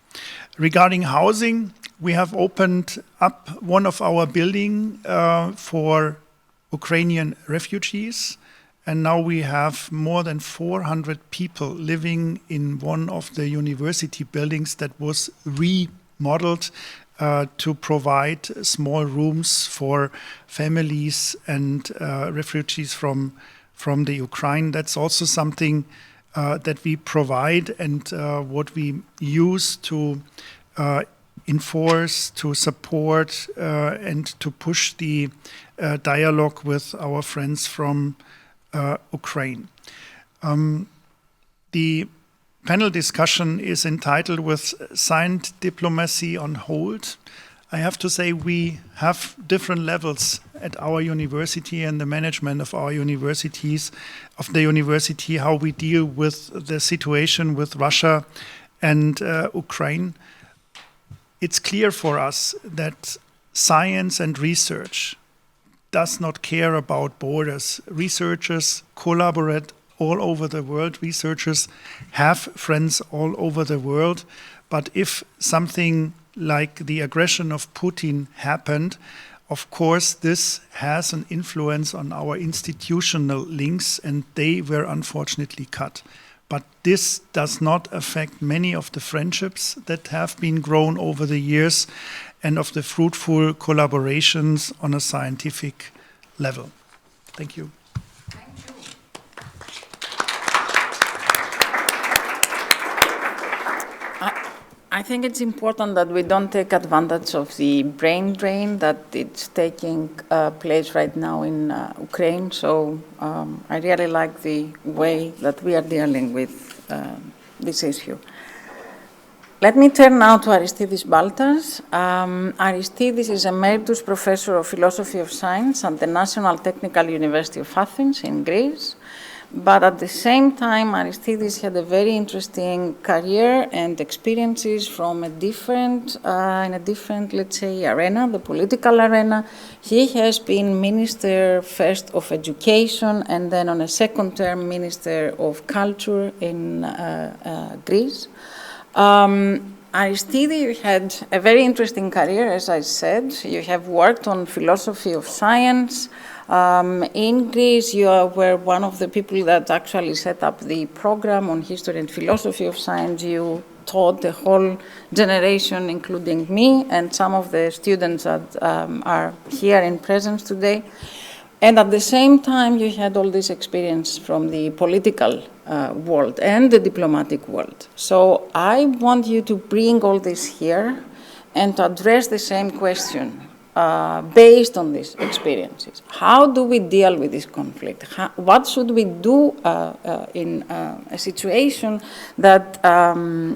Regarding housing, we have opened up one of our buildings for Ukrainian refugees, and now we have more than 400 people living in one of the university buildings that was remodeled to provide small rooms for families and refugees from the Ukraine. That's also something that we provide and what we use to enforce, to support, and to push the dialogue with our friends from Ukraine. The panel discussion is entitled with Silent Diplomacy on Hold. I have to say we have different levels at our university and the management of our universities, of the university, how we deal with the situation with Russia and Ukraine. It's clear for us that science and research does not care about borders. Researchers collaborate all over the world. Researchers have friends all over the world. But if something like the aggression of Putin happened, of course, this has an influence on our institutional links, and they were unfortunately cut. But this does not affect many of the friendships that have been grown over the years and of the fruitful collaborations on a scientific level. Thank you. I think it's important that we don't take advantage of the brain drain that it's taking place right now in Ukraine. So I really like the way that we are dealing with this issue. Let me turn now to Aristidis Baltas. Aristidis is Emeritus Professor of Philosophy of Science at the National Technical University of Athens in Greece. But at the same time, Aristidis had a very interesting career and experiences from in a different, let's say, arena, the political arena. He has been Minister first of Education and then on a second term Minister of Culture in Greece. Aristidis, you had a very interesting career, as I said. You have worked on philosophy of science. In Greece, you were one of the people that actually set up the program on history and philosophy of science. You taught the whole generation, including me, and some of the students that are here in presence today. And at the same time, you had all this experience from the political world and the diplomatic world. So I want you to bring all this here and to address the same question based on these experiences. How do we deal with this conflict? What should we do in a situation that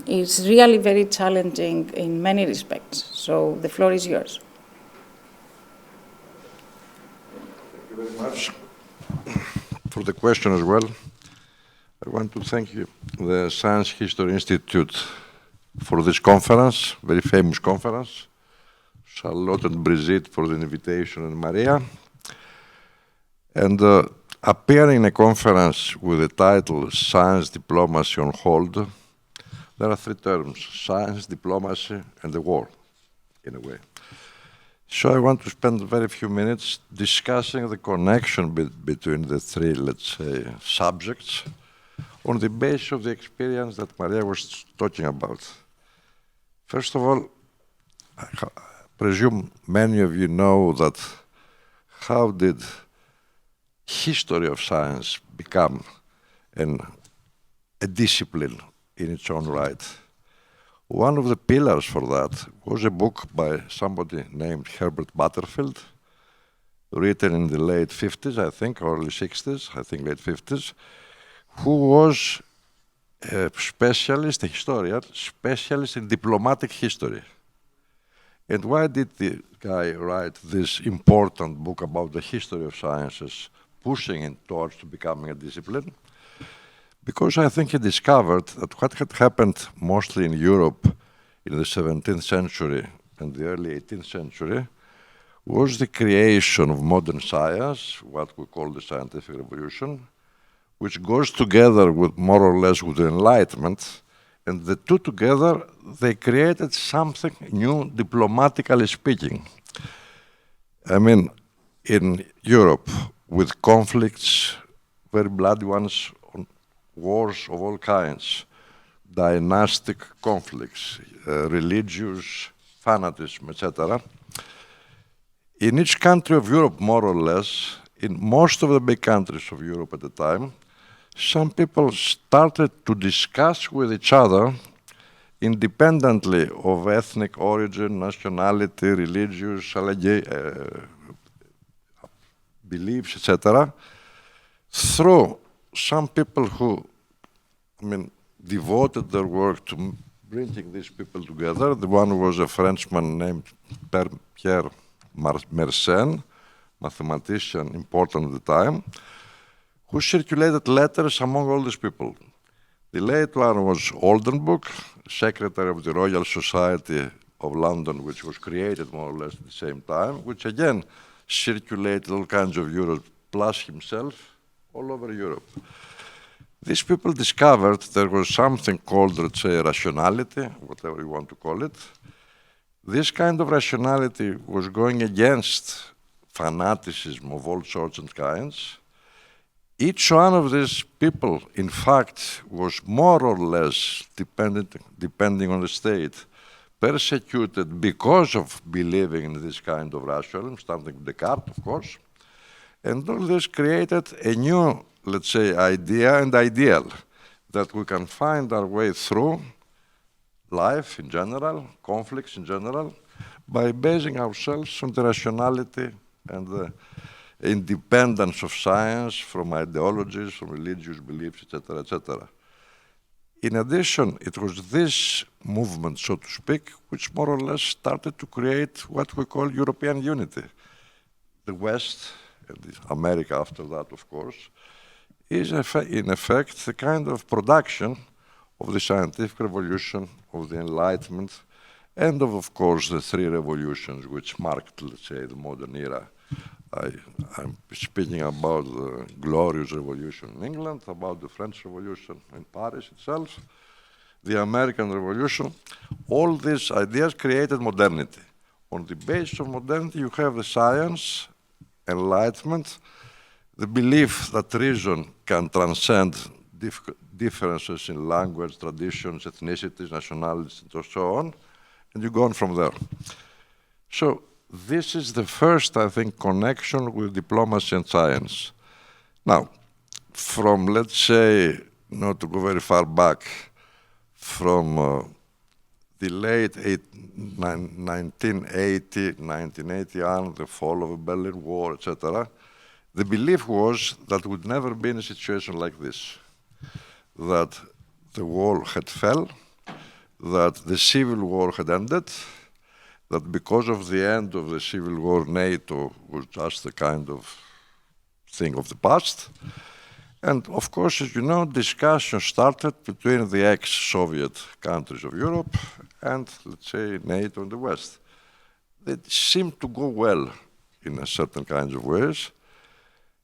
is really very challenging in many respects? So the floor is yours. Thank you very much for the question as well. I want to thank you, the Science History Institute, for this conference, very famous conference. Charlotte and Brigitte for the invitation, and Maria. And appearing in a conference with the title Science Diplomacy on Hold, there are three terms: science, diplomacy, and the war, in a way. So I want to spend very few minutes discussing the connection between the three, let's say, subjects on the basis of the experience that Maria was talking about. First of all, I presume many of you know that how did history of science become a discipline in its own right. One of the pillars for that was a book by somebody named Herbert Butterfield, written in the late 50s, I think, or early 60s, I think late 50s, who was a specialist, a historian, specialist in diplomatic history. And why did the guy write this important book about the history of sciences, pushing it towards to becoming a discipline? Because I think he discovered that what had happened mostly in Europe in the 17th century and the early 18th century was the creation of modern science, what we call the scientific revolution, which goes together with more or less with the Enlightenment, and the two together, they created something new, diplomatically speaking. I mean, in Europe, with conflicts, very bloody ones, wars of all kinds, dynastic conflicts, religious fanatism, etc. In each country of Europe, more or less, in most of the big countries of Europe at the time, some people started to discuss with each other, independently of ethnic origin, nationality, religious beliefs, etc., through some people who, devoted their work to bringing these people together. The one was a Frenchman named Pierre Mersenne, mathematician important at the time, who circulated letters among all these people. The late one was Oldenburg, secretary of the Royal Society of London, which was created more or less at the same time, which again circulated all kinds of Europe, plus himself, all over Europe. These people discovered there was something called, let's say, rationality, whatever you want to call it. This kind of rationality was going against fanaticism of all sorts and kinds. Each one of these people, in fact, was more or less, depending on the state, persecuted because of believing in this kind of rationalism, starting with Descartes, of course. And all this created a new, let's say, idea and ideal that we can find our way through life in general, conflicts in general, by basing ourselves on the rationality and the independence of science from ideologies, from religious beliefs, etc., etc. In addition, it was this movement, so to speak, which more or less started to create what we call European unity. The West, and America after that, of course, is in effect the kind of production of the scientific revolution, of the Enlightenment, and of course, the three revolutions which marked, let's say, the modern era. I'm speaking about the glorious revolution in England, about the French Revolution in Paris itself, the American Revolution. All these ideas created modernity. On the basis of modernity, you have the science, enlightenment, the belief that reason can transcend differences in language, traditions, ethnicities, nationalities, and so on, and you go on from there. So this is the first, I think, connection with diplomacy and science. Now, from, let's say, not to go very far back, from the late 1980 the fall of the Berlin Wall, etc., the belief was that we would never be in a situation like this, that the wall had fell, that the civil war had ended, that because of the end of the civil war, NATO was just a kind of thing of the past. And of course, as you know, discussion started between the ex-Soviet countries of Europe and, let's say, NATO and the West. They seemed to go well in a certain kinds of ways.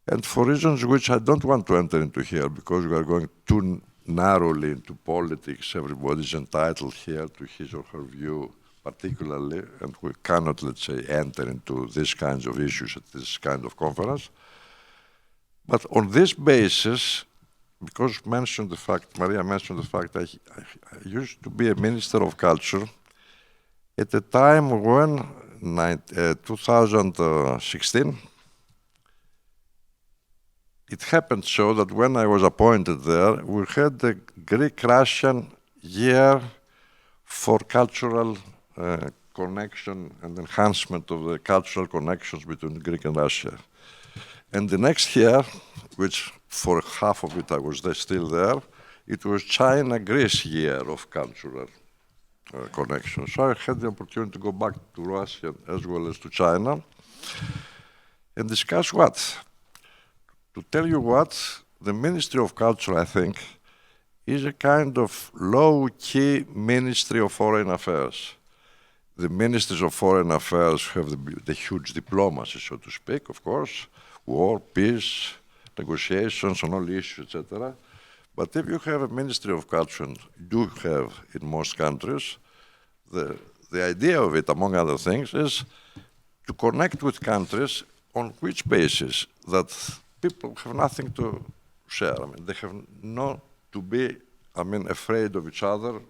And for reasons which I don't want to enter into here, because we are going too narrowly into politics, everybody's entitled here to his or her view particularly, and we cannot, let's say, enter into these kinds of issues at this kind of conference. But on this basis, because Maria mentioned the fact I used to be a minister of culture at a time when, 2016, it happened so that when I was appointed there, we had the Greek-Russian year for cultural connection and enhancement of the cultural connections between Greek and Russia. And the next year, which for half of it I was still there, it was China-Greece year of cultural connection. So I had the opportunity to go back to Russia as well as to China and discuss what? To tell you what, the Ministry of Culture, I think, is a kind of low-key Ministry of Foreign Affairs. The ministries of foreign affairs have the huge diplomacy, so to speak, of course, war, peace, negotiations on all issues, etc. But if you have a Ministry of Culture, and you have in most countries, the idea of it, among other things, is to connect with countries on which basis that people have nothing to share. I mean, they have not to be, afraid of each other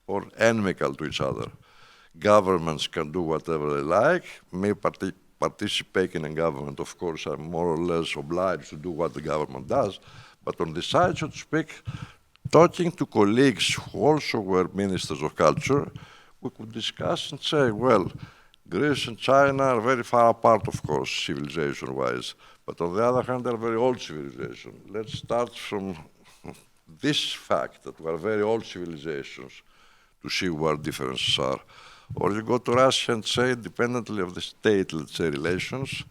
or inimical to each other. Governments can do whatever they like. Me participating in government, of course, I'm more or less obliged to do what the government does. But on the side, so to speak, talking to colleagues who also were ministers of culture, we could discuss and say, well, Greece and China are very far apart, of course, civilization-wise. But on the other hand, they're very old civilization. Let's start from this fact that we are very old civilizations to see where differences are. Or you go to Russia and say, independently of the state, let's say, relations,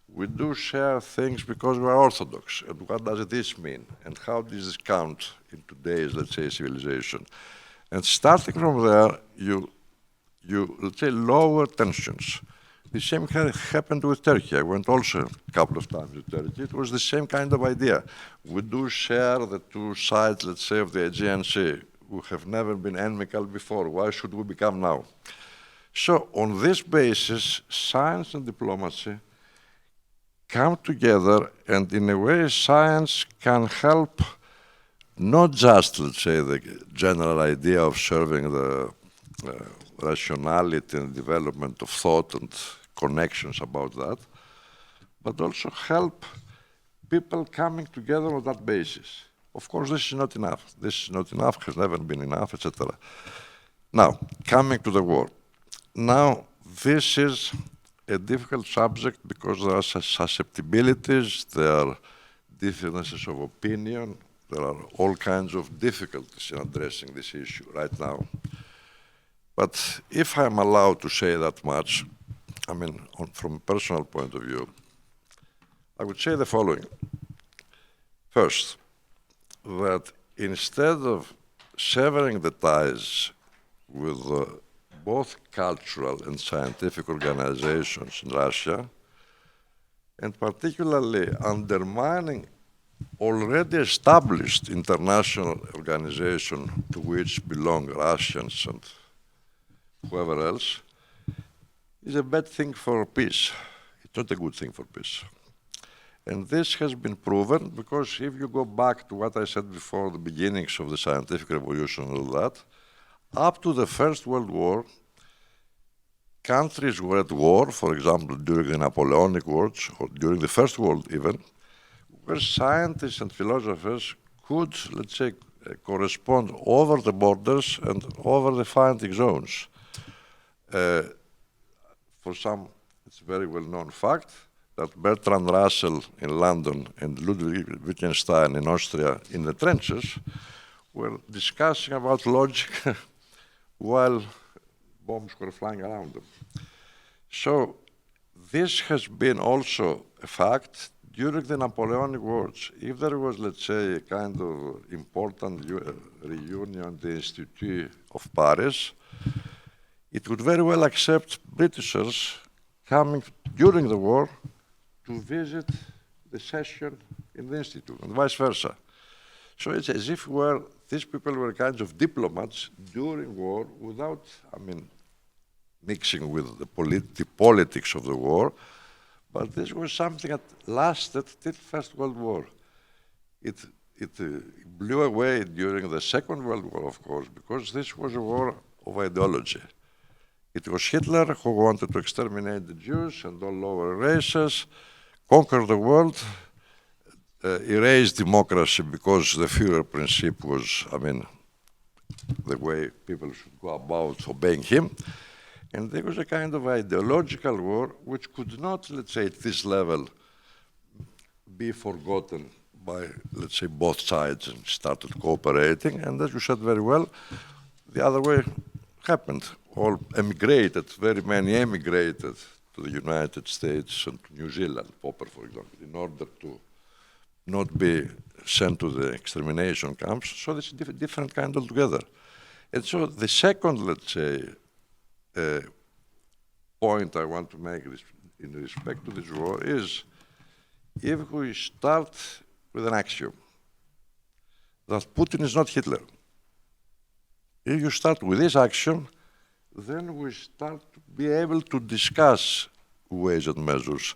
we do share things because we are Orthodox. And what does this mean? And how does this count in today's, let's say, civilization? And starting from there, you let's say, lower tensions. The same happened with Turkey. I went also a couple of times to Turkey. It was the same kind of idea. We do share the two sides, let's say, of the Aegean Sea. We have never been inimical before. Why should we become now? So on this basis, science and diplomacy come together, and in a way, science can help not just, let's say, the general idea of serving the rationality and development of thought and connections about that, but also help people coming together on that basis. Of course, this is not enough. This is not enough, has never been enough, etc. Now, coming to the war. Now, this is a difficult subject because there are susceptibilities, there are differences of opinion, there are all kinds of difficulties in addressing this issue right now. But if I'm allowed to say that much, from a personal point of view, I would say the following. First, that instead of severing the ties with both cultural and scientific organizations in Russia, and particularly undermining already established international organizations to which belong Russians and whoever else, is a bad thing for peace. It's not a good thing for peace. And this has been proven because if you go back to what I said before, the beginnings of the scientific revolution and all that, up to the First World War, countries were at war, for example, during the Napoleonic Wars, or during the First World even, where scientists and philosophers could, let's say, correspond over the borders and over the fighting zones. For some, it's a very well-known fact that Bertrand Russell in London and Ludwig Wittgenstein in Austria in the trenches were discussing about logic while bombs were flying around them. So this has been also a fact during the Napoleonic Wars. If there was, let's say, a kind of important reunion at the Institute of Paris, it would very well accept Britishers coming during the war to visit the session in the Institute, and vice versa. So it's as if these people were kinds of diplomats during war without, mixing with the politics of the war, but this was something that lasted till First World War. It blew away during the Second World War, of course, because this was a war of ideology. It was Hitler who wanted to exterminate the Jews and all lower races, conquer the world, erase democracy because the Führer principle was, the way people should go about obeying him. And there was a kind of ideological war which could not, let's say, at this level, be forgotten by, let's say, both sides and started cooperating. And as you said very well, the other way happened. All emigrated, very many emigrated to the United States and to New Zealand, Popper, for example, in order to not be sent to the extermination camps. So it's a different kind altogether. And so the second, let's say, point I want to make in respect to this war is, if we start with an axiom that Putin is not Hitler, if you start with this axiom, then we start to be able to discuss ways and measures.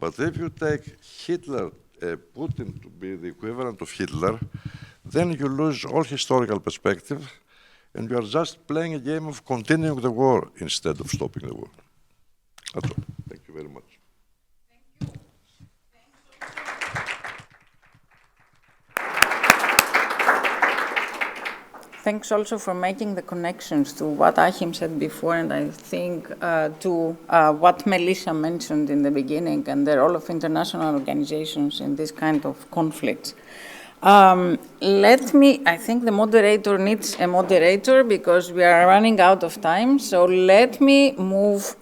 But if you take Hitler, Putin to be the equivalent of Hitler, then you lose all historical perspective, and you are just playing a game of continuing the war instead of stopping the war. That's all. Thank you very much. Thanks also for making the connections to what Achim said before, and I think to what Melissa mentioned in the beginning, and the role of international organizations in this kind of conflicts. I think the moderator needs a moderator because we are running out of time, so let me move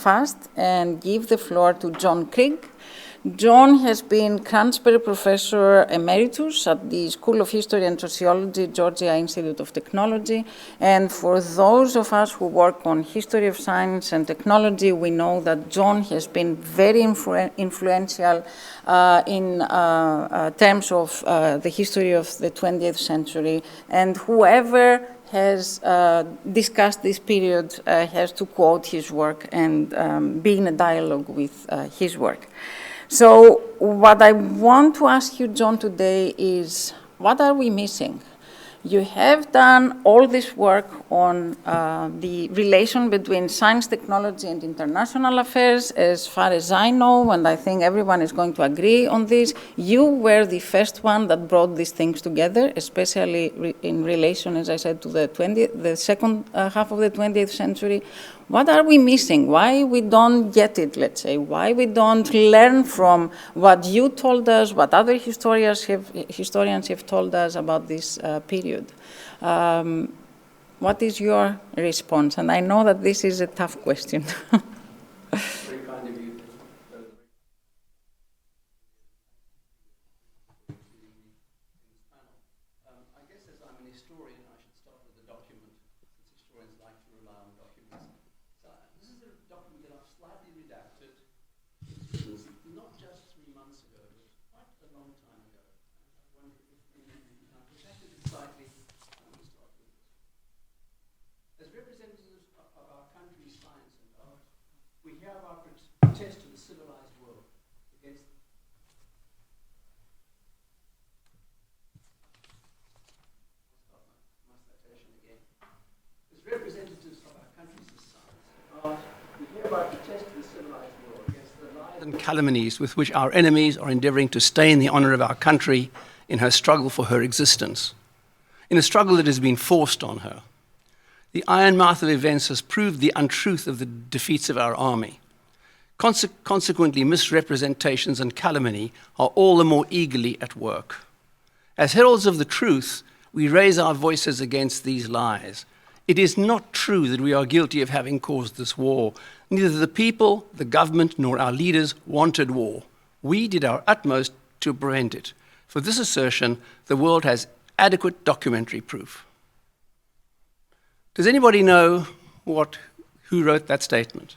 fast and give the floor to John Krieg. John has been Kranzberg Professor Emeritus at the School of History and Sociology, Georgia Institute of Technology. And for those of us who work on history of science and technology, we know that John has been very influential in terms of the history of the 20th century. And whoever has discussed this period has to quote his work and be in a dialogue with his work. So what I want to ask you, John, today is, what are we missing? You have done all this work on the relation between science, technology, and international affairs, as far as I know, and I think everyone is going to agree on this. You were the first one that brought these things together, especially in relation, as I said, to the second half of the 20th century. What are we missing? Why we don't get it, let's say? Why we don't learn from what you told us, what other historians have told us about this period? What is your response? And I know that this is a tough question. Very kind of you. I guess as I'm an historian, I should start with a document, since historians like to rely on documents. So this is a document that I've slightly redacted. It was not just 3 months ago, but quite a long time ago. I wonder if I've protected it slightly. Let me start with this. As representatives of our country's science and art, we have our protest to the civilized world against As representatives of our country's science and art, we hereby protest to the civilized world against the lies and calumnies with which our enemies are endeavoring to stain the honor of our country in her struggle for her existence, in a struggle that has been forced on her. The iron mouth of events has proved the untruth of the defeats of our army. Consequently, misrepresentations and calumny are all the more eagerly at work. As heralds of the truth, we raise our voices against these lies. It is not true that we are guilty of having caused this war. Neither the people, the government, nor our leaders wanted war. We did our utmost to prevent it. For this assertion, the world has adequate documentary proof. Does anybody know who wrote that statement?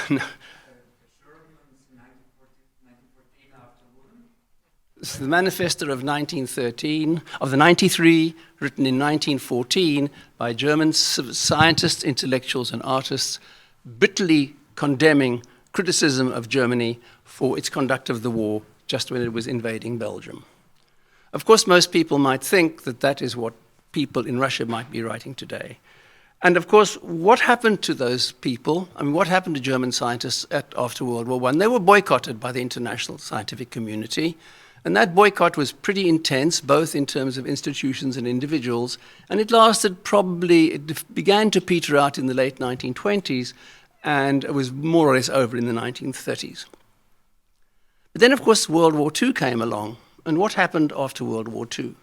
No. This is the Manifesto of 1913, of the 93, written in 1914 by German scientists, intellectuals, and artists, bitterly condemning criticism of Germany for its conduct of the war just when it was invading Belgium. Of course, most people might think that that is what people in Russia might be writing today. And of course, what happened to those people? I mean, what happened to German scientists after World War I? They were boycotted by the international scientific community. And that boycott was pretty intense, both in terms of institutions and individuals. And it lasted it began to peter out in the late 1920s, and it was more or less over in the 1930s. But then, of course, World War II came along. And what happened after World War II?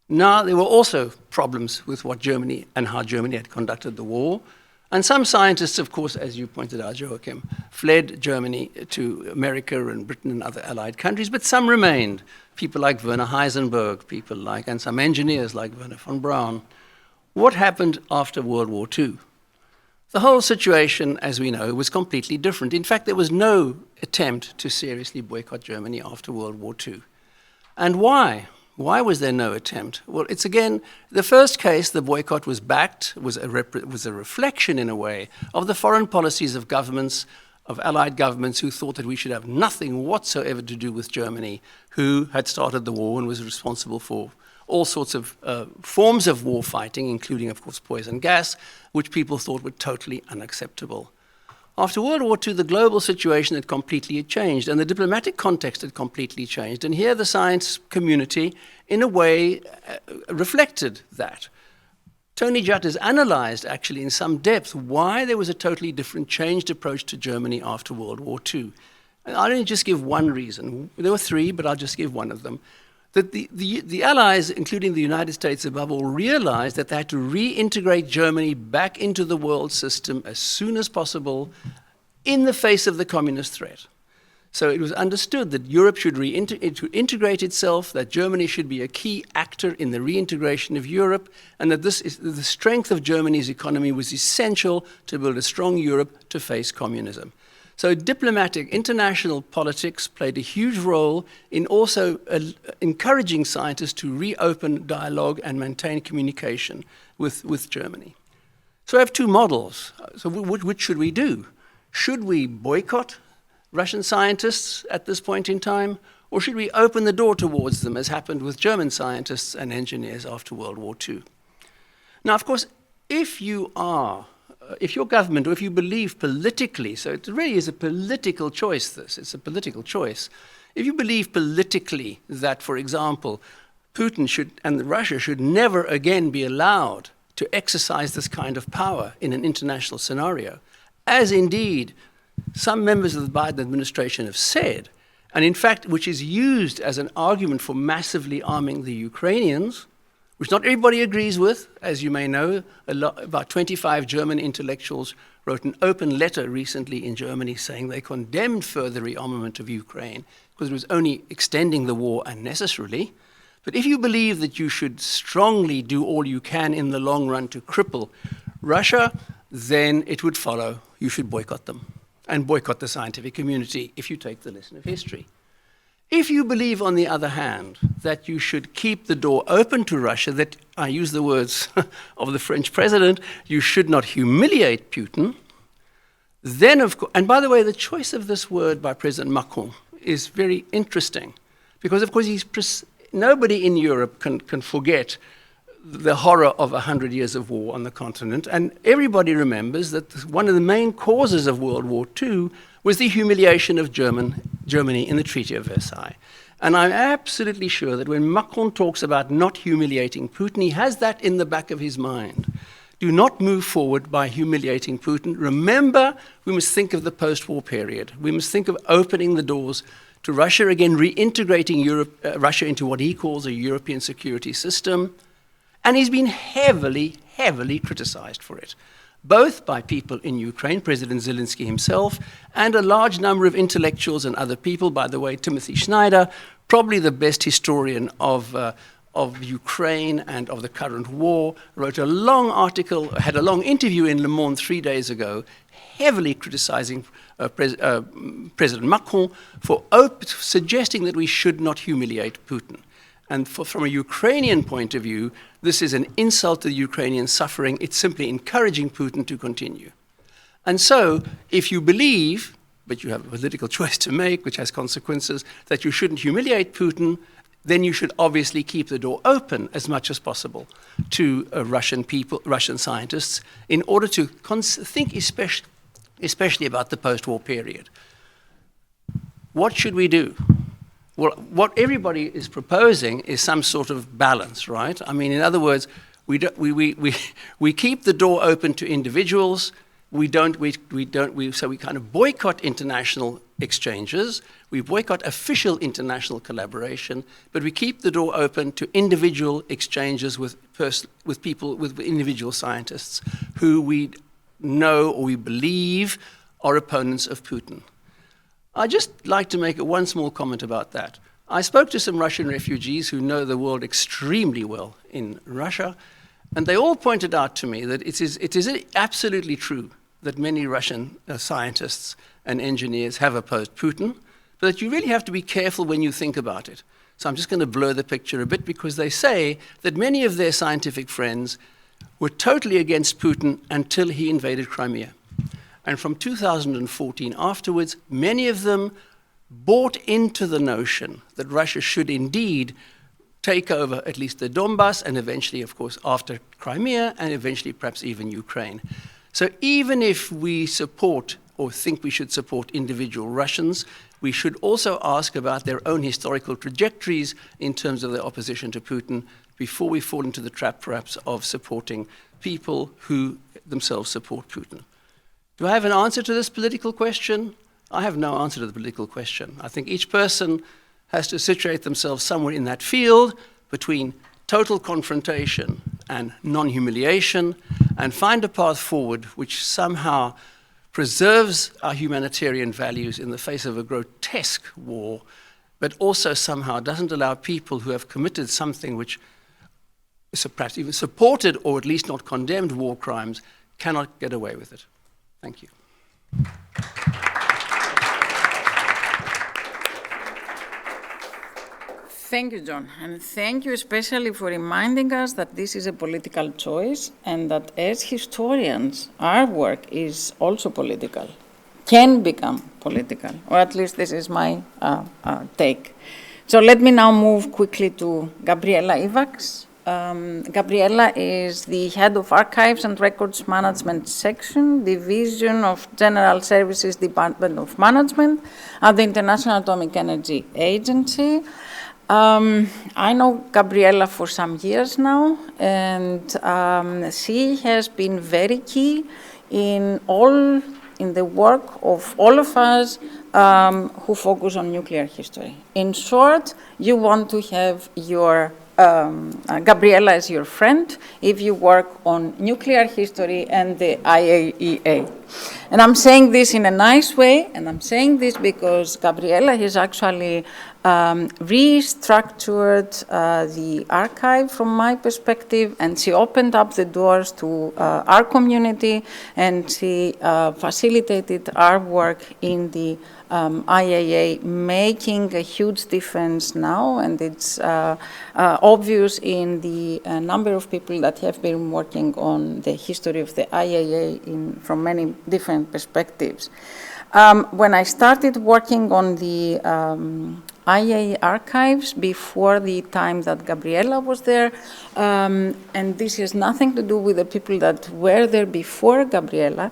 Now, there were also problems with what Germany and how Germany had conducted the war. And some scientists, of course, as you pointed out, Joachim, fled Germany to America and Britain and other allied countries, but some remained. People like Werner Heisenberg, and some engineers like Werner von Braun. What happened after World War II? The whole situation, as we know, was completely different. In fact, there was no attempt to seriously boycott Germany after World War II. And why? Why was there no attempt? Well, it's again, the first case, the boycott was backed, was a reflection in a way of the foreign policies of governments, of allied governments who thought that we should have nothing whatsoever to do with Germany, who had started the war and was responsible for all sorts of forms of war fighting, including, of course, poison gas, which people thought were totally unacceptable. After World War II, the global situation had completely changed, and the diplomatic context had completely changed. And here the science community, in a way, reflected that. Tony Judd has analyzed, actually, in some depth, why there was a totally different, changed approach to Germany after World War II. And I'll only just give one reason. There were three, but I'll just give one of them. That the Allies, including the United States above all, realized that they had to reintegrate Germany back into the world system as soon as possible in the face of the communist threat. So it was understood that Europe should integrate itself, that Germany should be a key actor in the reintegration of Europe, and that the strength of Germany's economy was essential to build a strong Europe to face communism. So diplomatic, international politics played a huge role in also encouraging scientists to reopen dialogue and maintain communication with Germany. So I have two models. So which should we do? Should we boycott Russian scientists at this point in time, or should we open the door towards them, as happened with German scientists and engineers after World War II? Now, of course, if your government, or if you believe politically, so it really is a political choice, it's a political choice. If you believe politically that, for example, Putin and Russia should never again be allowed to exercise this kind of power in an international scenario, as indeed some members of the Biden administration have said, and in fact, which is used as an argument for massively arming the Ukrainians, which not everybody agrees with. As you may know, about 25 German intellectuals wrote an open letter recently in Germany saying they condemned further rearmament of Ukraine because it was only extending the war unnecessarily. But if you believe that you should strongly do all you can in the long run to cripple Russia, then it would follow you should boycott them and boycott the scientific community if you take the lesson of history. If you believe, on the other hand, that you should keep the door open to Russia, that, I use the words of the French president, you should not humiliate Putin, then of course, and by the way, the choice of this word by President Macron is very interesting, because of course nobody in Europe can forget the horror of 100 years of war on the continent, and everybody remembers that one of the main causes of World War II was the humiliation of Germany in the Treaty of Versailles. And I'm absolutely sure that when Macron talks about not humiliating Putin, he has that in the back of his mind. Do not move forward by humiliating Putin. Remember, we must think of the post-war period. We must think of opening the doors to Russia again, reintegrating Russia into what he calls a European security system. And he's been heavily, heavily criticized for it, both by people in Ukraine, President Zelensky himself, and a large number of intellectuals and other people. By the way, Timothy Schneider, probably the best historian of Ukraine and of the current war, wrote a long article, had a long interview in Le Monde 3 days ago, heavily criticizing President Macron for suggesting that we should not humiliate Putin. And from a Ukrainian point of view, this is an insult to the Ukrainian suffering. It's simply encouraging Putin to continue. And so, if you believe, but you have a political choice to make, which has consequences, that you shouldn't humiliate Putin, then you should obviously keep the door open as much as possible to Russian people, Russian scientists, in order to think especially about the post-war period. What should we do? Well, what everybody is proposing is some sort of balance, right? I mean, in other words, we keep the door open to individuals, So we kind of boycott international exchanges, we boycott official international collaboration, but we keep the door open to individual exchanges with people, with individual scientists who we know or we believe are opponents of Putin. I'd just like to make one small comment about that. I spoke to some Russian refugees who know the world extremely well in Russia, and they all pointed out to me that it is absolutely true that many Russian scientists and engineers have opposed Putin, but that you really have to be careful when you think about it. So I'm just going to blur the picture a bit, because they say that many of their scientific friends were totally against Putin until he invaded Crimea. And from 2014 afterwards, many of them bought into the notion that Russia should indeed take over at least the Donbass, and eventually, of course, after Crimea, and eventually perhaps even Ukraine. So even if we support or think we should support individual Russians, we should also ask about their own historical trajectories in terms of their opposition to Putin before we fall into the trap, perhaps, of supporting people who themselves support Putin. Do I have an answer to this political question? I have no answer to the political question. I think each person has to situate themselves somewhere in that field between total confrontation and non-humiliation, and find a path forward which somehow preserves our humanitarian values in the face of a grotesque war, but also somehow doesn't allow people who have committed something which is perhaps even supported or at least not condemned war crimes cannot get away with it. Thank you. Thank you, John, and thank you especially for reminding us that this is a political choice, and that as historians, our work is also political, can become political, or at least this is my take. So let me now move quickly to Gabriela Evacs. Gabriela is the head of Archives and Records Management Section, Division of General Services Department of Management at the International Atomic Energy Agency. I know Gabriela for some years now, and she has been very key in the work of all of us who focus on nuclear history. In short, you want to have your Gabriela as your friend if you work on nuclear history and the IAEA. And I'm saying this in a nice way, and I'm saying this because Gabriela has actually restructured the archive from my perspective, and she opened up the doors to our community, and she facilitated our work in the IAEA, making a huge difference now, and it's obvious in the number of people that have been working on the history of the IAEA from many different perspectives. When I started working on the IAEA archives before the time that Gabriela was there, and this has nothing to do with the people that were there before Gabriela,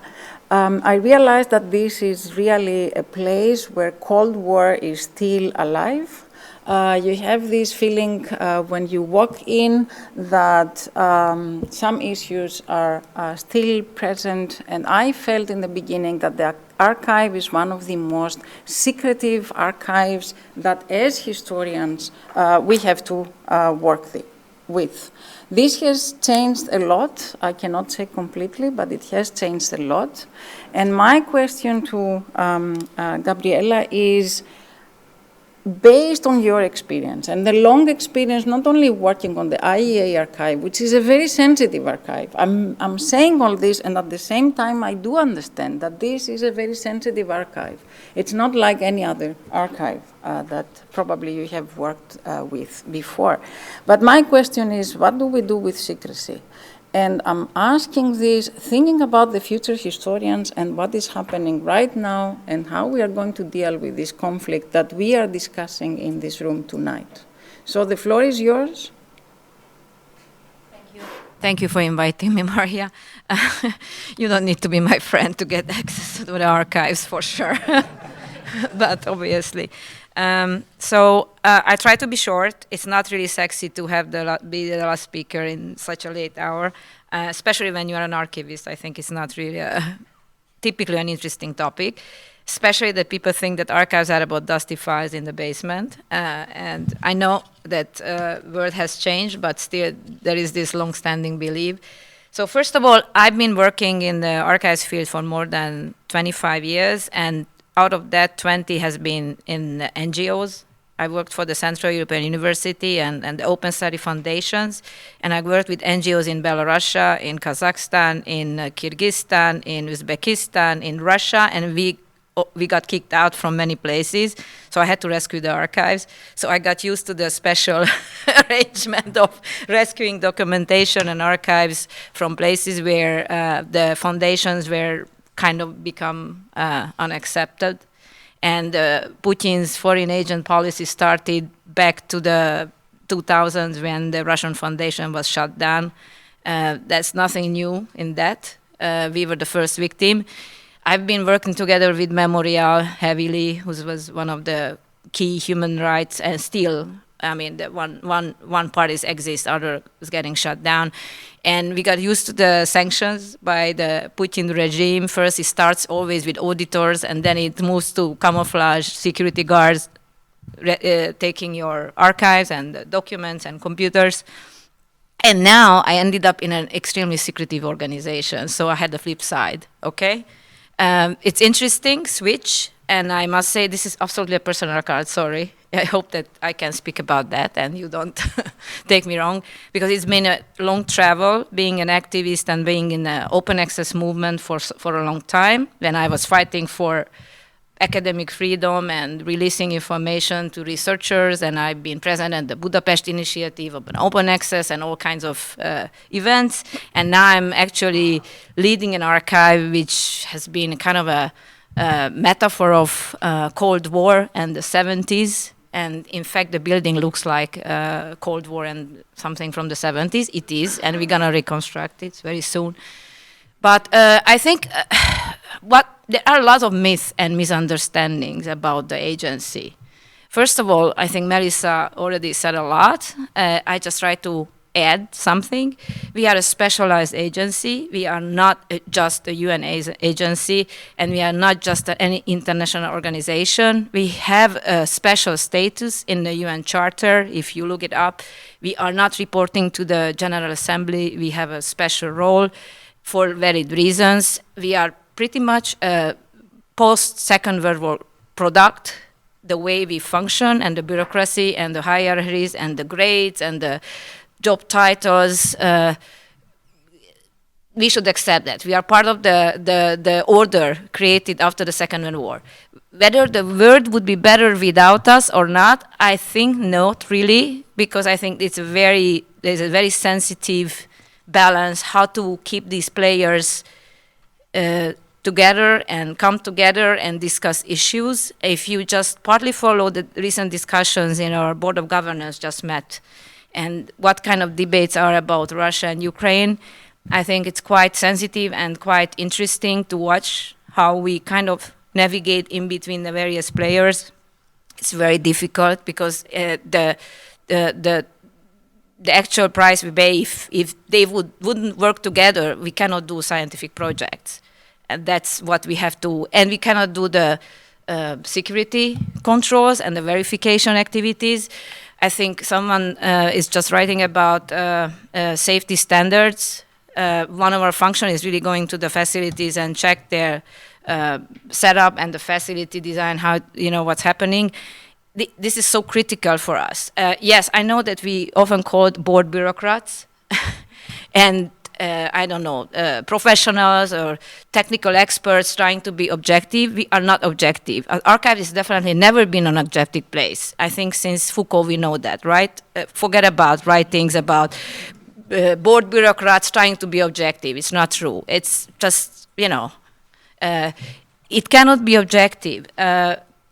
I realized that this is really a place where Cold War is still alive. You have this feeling when you walk in that some issues are still present, and I felt in the beginning that the archive is one of the most secretive archives that as historians we have to work with. This has changed a lot. I cannot say completely, but it has changed a lot. And my question to Gabriela is, based on your experience and the long experience, not only working on the IAEA archive, which is a very sensitive archive, I'm saying all this, and at the same time, I do understand that this is a very sensitive archive. It's not like any other archive that probably you have worked with before. But my question is, what do we do with secrecy? And I'm asking this, thinking about the future historians and what is happening right now and how we are going to deal with this conflict that we are discussing in this room tonight. So the floor is yours. Thank you. Thank you for inviting me, Maria. You don't need to be my friend to get access to the archives, for sure. But obviously. I try to be short. It's not really sexy to have be the last speaker in such a late hour, especially when you are an archivist. I think it's not really typically an interesting topic, especially that people think that archives are about dusty files in the basement. And I know that world has changed, but still there is this long-standing belief. So first of all, I've been working in the archives field for more than 25 years, and out of that, 20 has been in the NGOs. I worked for the Central European University and the Open Study Foundations, and I worked with NGOs in Belarus, in Kazakhstan, in Kyrgyzstan, in Uzbekistan, in Russia, and we got kicked out from many places, so I had to rescue the archives. So I got used to the special arrangement of rescuing documentation and archives from places where the foundations were kind of become unaccepted. And Putin's foreign agent policy started back to the 2000s when the Russian Foundation was shut down. That's nothing new in that. We were the first victim. I've been working together with Memorial heavily, who was one of the key human rights, and still, I mean, the one parties exist, other is getting shut down. And we got used to the sanctions by the Putin regime. First, it starts always with auditors, and then it moves to camouflage security guards taking your archives and documents and computers. And now I ended up in an extremely secretive organization, so I had the flip side, okay? It's interesting, switch, and I must say this is absolutely a personal card, sorry. I hope that I can speak about that and you don't take me wrong, because it's been a long travel being an activist and being in the open access movement for a long time, when I was fighting for academic freedom and releasing information to researchers, and I've been present at the Budapest initiative of an open access and all kinds of events, and now I'm actually leading an archive which has been kind of a metaphor of Cold War and the 70s. And in fact, the building looks like Cold War and something from the 70s. It is, and we're gonna reconstruct it very soon. But I think there are a lot of myths and misunderstandings about the agency. First of all, I think Melissa already said a lot. I just try to add something. We are a specialized agency. We are not just a UN agency, and we are not just any international organization. We have a special status in the UN Charter. If you look it up, we are not reporting to the General Assembly. We have a special role for varied reasons. We are pretty much a post-Second World War product. The way we function and the bureaucracy and the hierarchies and the grades and the job titles, we should accept that. We are part of the order created after the Second World War. Whether the world would be better without us or not, I think not really, because I think there's a very sensitive balance how to keep these players together and come together and discuss issues. If you just partly follow the recent discussions in our Board of Governors just met, and what kind of debates are about Russia and Ukraine, I think it's quite sensitive and quite interesting to watch how we kind of navigate in between the various players. It's very difficult because the actual price we pay, if they wouldn't work together, we cannot do scientific projects. And that's what we have to, and we cannot do the security controls and the verification activities. I think someone is just writing about safety standards. One of our functions is really going to the facilities and check their setup and the facility design, how, what's happening. This is so critical for us. Yes, I know that we often called board bureaucrats and I don't know, professionals or technical experts trying to be objective. We are not objective. Archive has definitely never been an objective place. I think since Foucault we know that, right? Forget about writings about board bureaucrats trying to be objective. It's not true. It's just, it cannot be objective.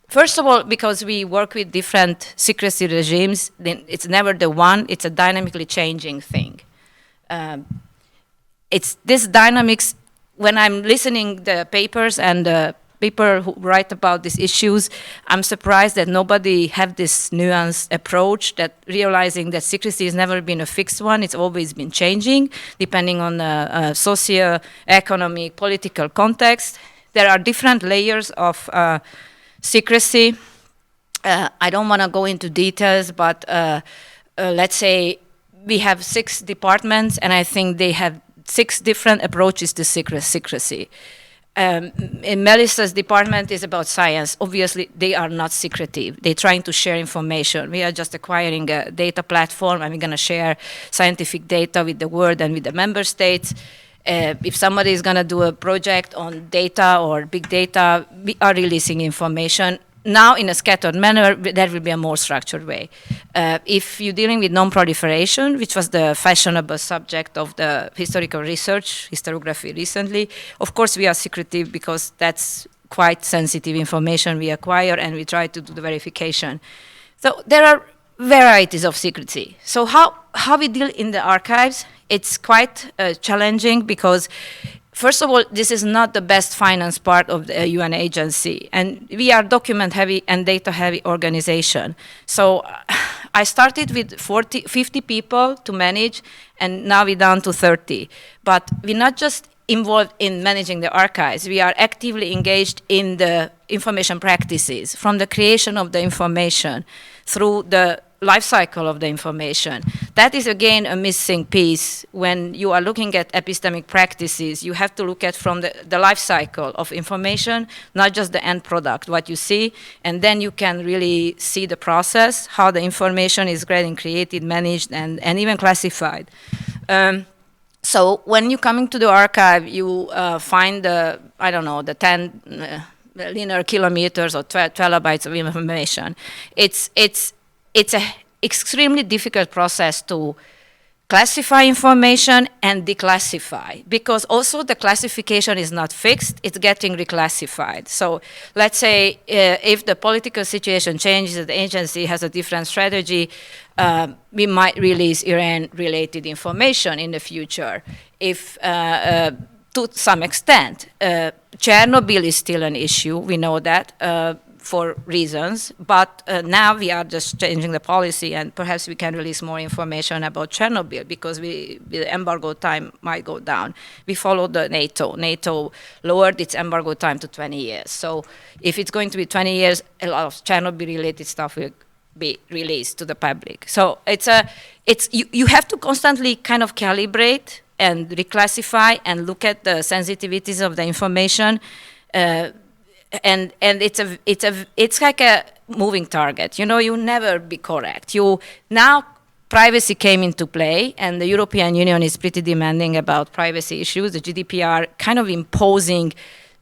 First of all, because we work with different secrecy regimes, then it's never the one, it's a dynamically changing thing. It's this dynamics, when I'm listening the papers and the people who write about these issues, I'm surprised that nobody have this nuanced approach, that realizing that secrecy has never been a fixed one, it's always been changing, depending on the socio-economic, political context. there are different layers of secrecy. I don't want to go into details, but let's say we have 6 departments, and I think they have 6 different approaches to secrecy. In Melissa's department is about science. Obviously, they are not secretive. They're trying to share information. We are just acquiring a data platform, and we're going to share scientific data with the world and with the member states. If somebody is going to do a project on data or big data, we are releasing information. Now, in a scattered manner, there will be a more structured way. If you're dealing with non-proliferation, which was the fashionable subject of the historical research, historiography recently, of course we are secretive because that's quite sensitive information we acquire, and we try to do the verification. So there are varieties of secrecy. So how we deal in the archives, it's quite challenging because first of all, this is not the best finance part of the UN agency, and we are document-heavy and data-heavy organization. So I started with 50 people to manage, and now we're down to 30. But we're not just involved in managing the archives. We are actively engaged in the information practices, from the creation of the information through the life cycle of the information. That is, again, a missing piece. When you are looking at epistemic practices, you have to look at from the life cycle of information, not just the end product, what you see, and then you can really see the process, how the information is getting created, managed, and even classified. So when you're coming to the archive, you find the, I don't know, the 10 linear kilometers or 12 bytes of information. It's an extremely difficult process to classify information and declassify, because also the classification is not fixed, it's getting reclassified. So let's say if the political situation changes, the agency has a different strategy, we might release Iran-related information in the future. If, to some extent, Chernobyl is still an issue, we know that, for reasons, but now we are just changing the policy, and perhaps we can release more information about Chernobyl because the embargo time might go down. We follow the NATO. NATO lowered its embargo time to 20 years. So if it's going to be 20 years, a lot of Chernobyl-related stuff will be released to the public. So you have to constantly kind of calibrate and reclassify and look at the sensitivities of the information. And it's like a moving target. You know, you never be correct. Now privacy came into play, and the European Union is pretty demanding about privacy issues. The GDPR kind of imposing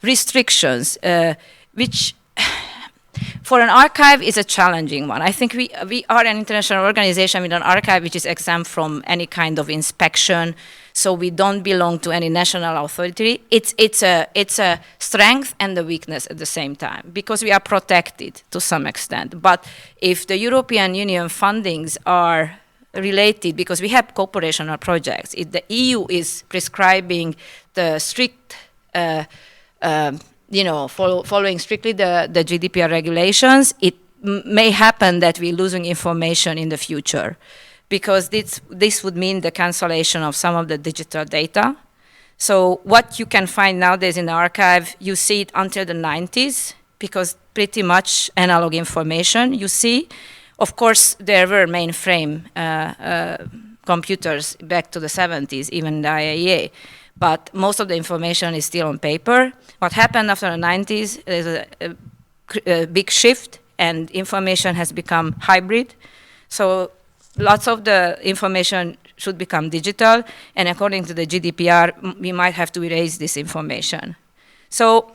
restrictions, which for an archive is a challenging one. I think we are an international organization with an archive which is exempt from any kind of inspection, so we don't belong to any national authority. It's a strength and a weakness at the same time, because we are protected to some extent. But if the European Union fundings are related, because we have cooperational projects, if the EU is prescribing the strict following strictly the GDPR regulations, it may happen that we're losing information in the future, because this would mean the cancellation of some of the digital data. So what you can find nowadays in the archive, you see it until the 90s, because pretty much analog information you see. Of course, there were mainframe computers back to the 70s, even the IAEA. But most of the information is still on paper. What happened after the 90s is a big shift, and information has become hybrid. So lots of the information should become digital, and according to the GDPR, we might have to erase this information. So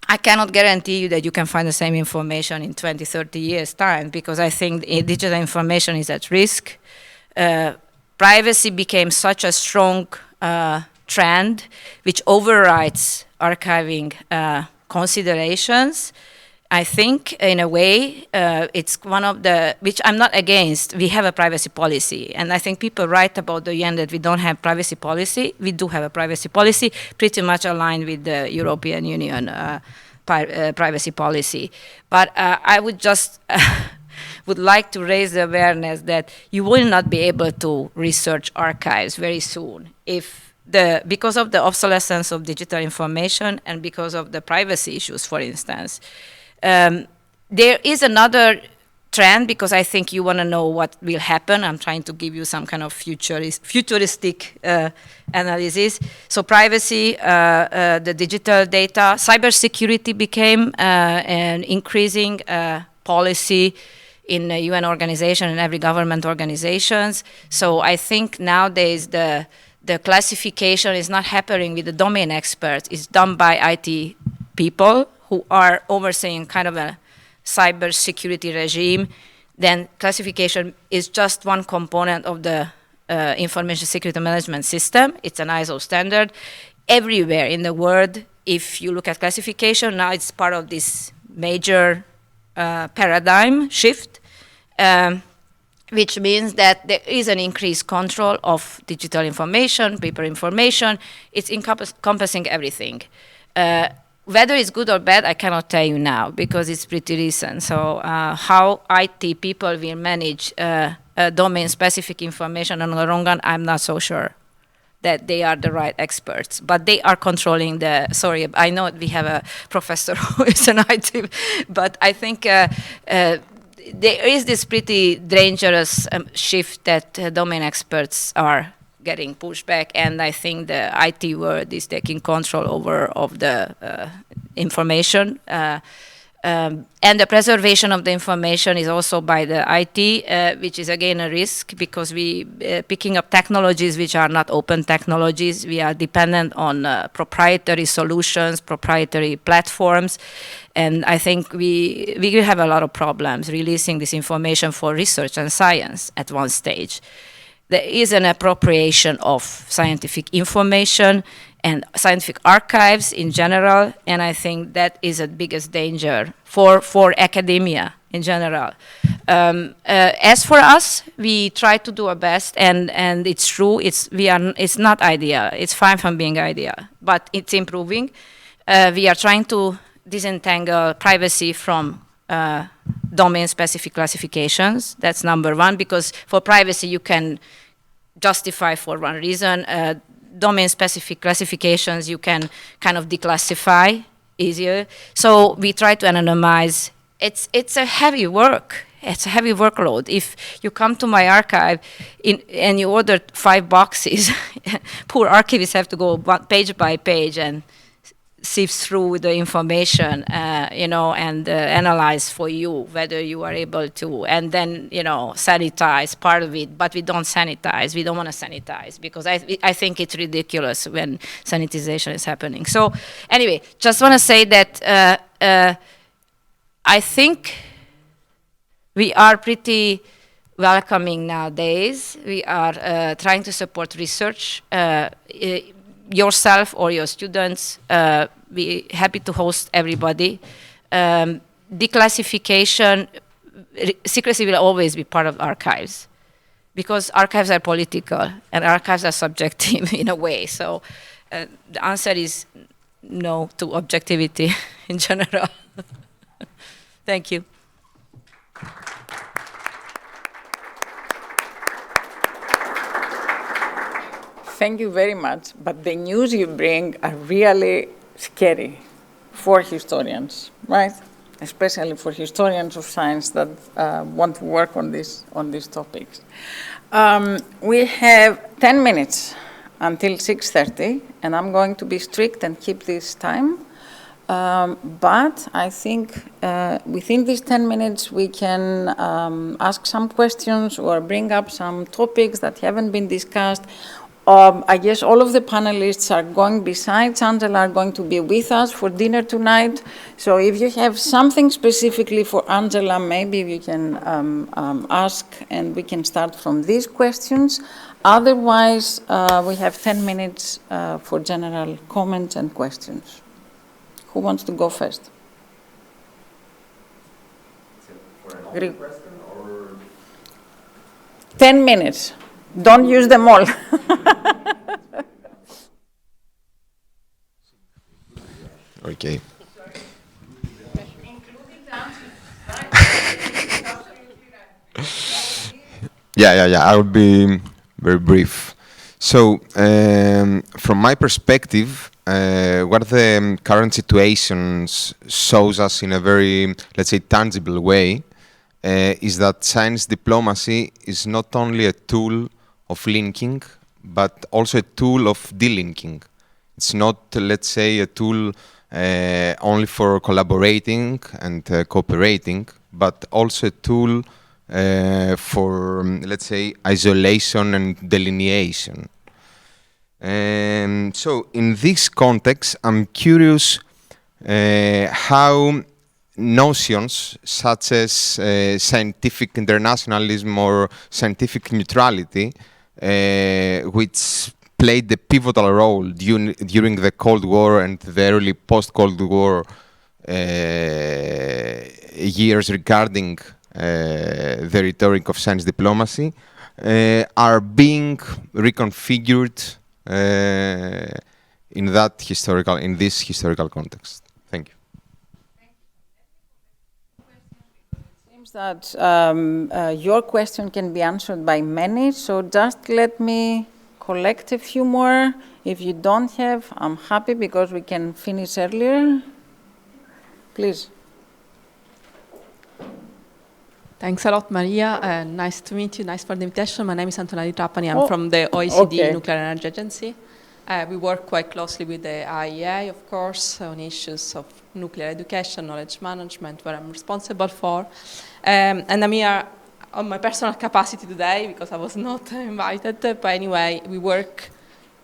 I cannot guarantee you that you can find the same information in 20, 30 years' time, because I think digital information is at risk. Privacy became such a strong trend which overrides archiving considerations. I think, in a way, it's one of the, which I'm not against. We have a privacy policy, and I think people write about the UN that we don't have privacy policy. We do have a privacy policy, pretty much aligned with the European Union privacy policy. But I would just would like to raise the awareness that you will not be able to research archives very soon if because of the obsolescence of digital information and because of the privacy issues, for instance. There is another trend, because I think you want to know what will happen. I'm trying to give you some kind of futuristic analysis. So privacy, the digital data, cybersecurity became an increasing policy in UN organization and every government organizations. So I think nowadays the classification is not happening with the domain experts. It's done by IT people who are overseeing kind of a cybersecurity regime. Then classification is just one component of the information security management system. It's an ISO standard. Everywhere in the world, if you look at classification, now it's part of this major paradigm shift, which means that there is an increased control of digital information, paper information. It's encompassing everything. Whether it's good or bad, I cannot tell you now because it's pretty recent. So how IT people will manage domain-specific information on the long run, I'm not so sure that they are the right experts. But they are controlling the, sorry, I know we have a professor who is an IT, but I think there is this pretty dangerous shift that domain experts are getting pushed back, and I think the IT world is taking control over of the information. And the preservation of the information is also by the IT, which is again a risk because we picking up technologies which are not open technologies. We are dependent on proprietary solutions, proprietary platforms, and I think we will have a lot of problems releasing this information for research and science at one stage. There is an appropriation of scientific information and scientific archives in general, and I think that is the biggest danger for academia in general. As for us, we try to do our best, and it's true. It's not ideal. It's far from being ideal, but it's improving. We are trying to disentangle privacy from domain-specific classifications. That's number one, because for privacy you can justify for one reason. Domain-specific classifications you can kind of declassify easier. So we try to anonymize. It's a heavy work. It's a heavy workload. If you come to my archive and you order 5 boxes, poor archivists have to go page by page and sift through the information, and analyze for you whether you are able to, and then, sanitize part of it, but we don't sanitize. We don't want to sanitize because I think it's ridiculous when sanitization is happening. So anyway, just want to say that I think we are pretty welcoming nowadays. We are trying to support research. Yourself or your students, be happy to host everybody. Declassification, secrecy will always be part of archives because archives are political and archives are subjective in a way. So the answer is no to objectivity in general. Thank you. Thank you very much, but the news you bring are really scary for historians, right? Especially for historians of science that want to work on these topics. We have 10 minutes until 6:30, and I'm going to be strict and keep this time. But I think within these 10 minutes we can ask some questions or bring up some topics that haven't been discussed. I guess all of the panelists are going, besides Angela, are going to be with us for dinner tonight. So if you have something specifically for Angela, maybe you can ask and we can start from these questions. Otherwise, we have 10 minutes for general comments and questions. Who wants to go first? For an open question or? 10 minutes. Don't use them all. Okay. Yeah. I will be very brief. So, from my perspective, what the current situation shows us in a very, let's say, tangible way, is that science diplomacy is not only a tool of linking, but also a tool of delinking. It's not, let's say, a tool only for collaborating and cooperating, but also a tool for, let's say, isolation and delineation. So, in this context, I'm curious how notions such as scientific internationalism or scientific neutrality, which played the pivotal role during the Cold War and the early post-Cold War years regarding the rhetoric of science diplomacy, are being reconfigured in this historical context. Thank you. Seems that your question can be answered by many, so just let me collect a few more. If you don't have, I'm happy because we can finish earlier. Please. Thanks a lot, Maria. Nice to meet you. Nice for the invitation. My name is Antonella Trapani. I'm from the OECD Nuclear Energy Agency. We work quite closely with the IEA, of course, on issues of nuclear education, knowledge management, where I'm responsible for. And I'm here on my personal capacity today because I was not invited. But anyway, we work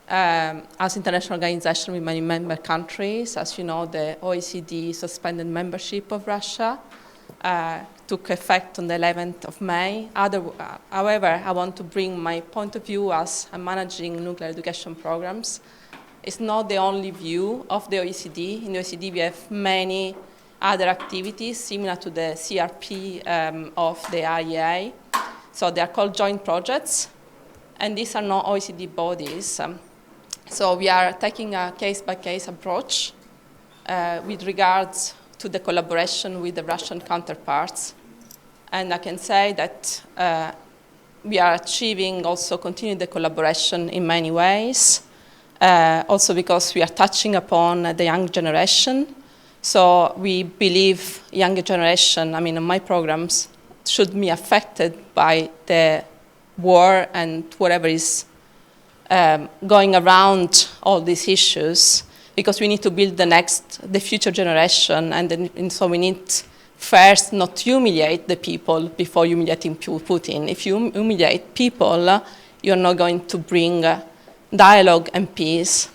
as international organization with many member countries. As you know, the OECD suspended membership of Russia. Took effect on the 11th of May. However, I want to bring my point of view as I'm managing nuclear education programs. It's not the only view of the OECD. In the OECD, we have many other activities similar to the CRP of the IEA. So they are called joint projects, and these are not OECD bodies. So we are taking a case-by-case approach with regards to the collaboration with the Russian counterparts. And I can say that we are achieving also continued the collaboration in many ways, also because we are touching upon the young generation. So we believe younger generation, in my programs, should be affected by the war and whatever is going around all these issues, because we need to build the future generation, and so we need first not humiliate the people before humiliating Putin. If you humiliate people, you're not going to bring dialogue and peace.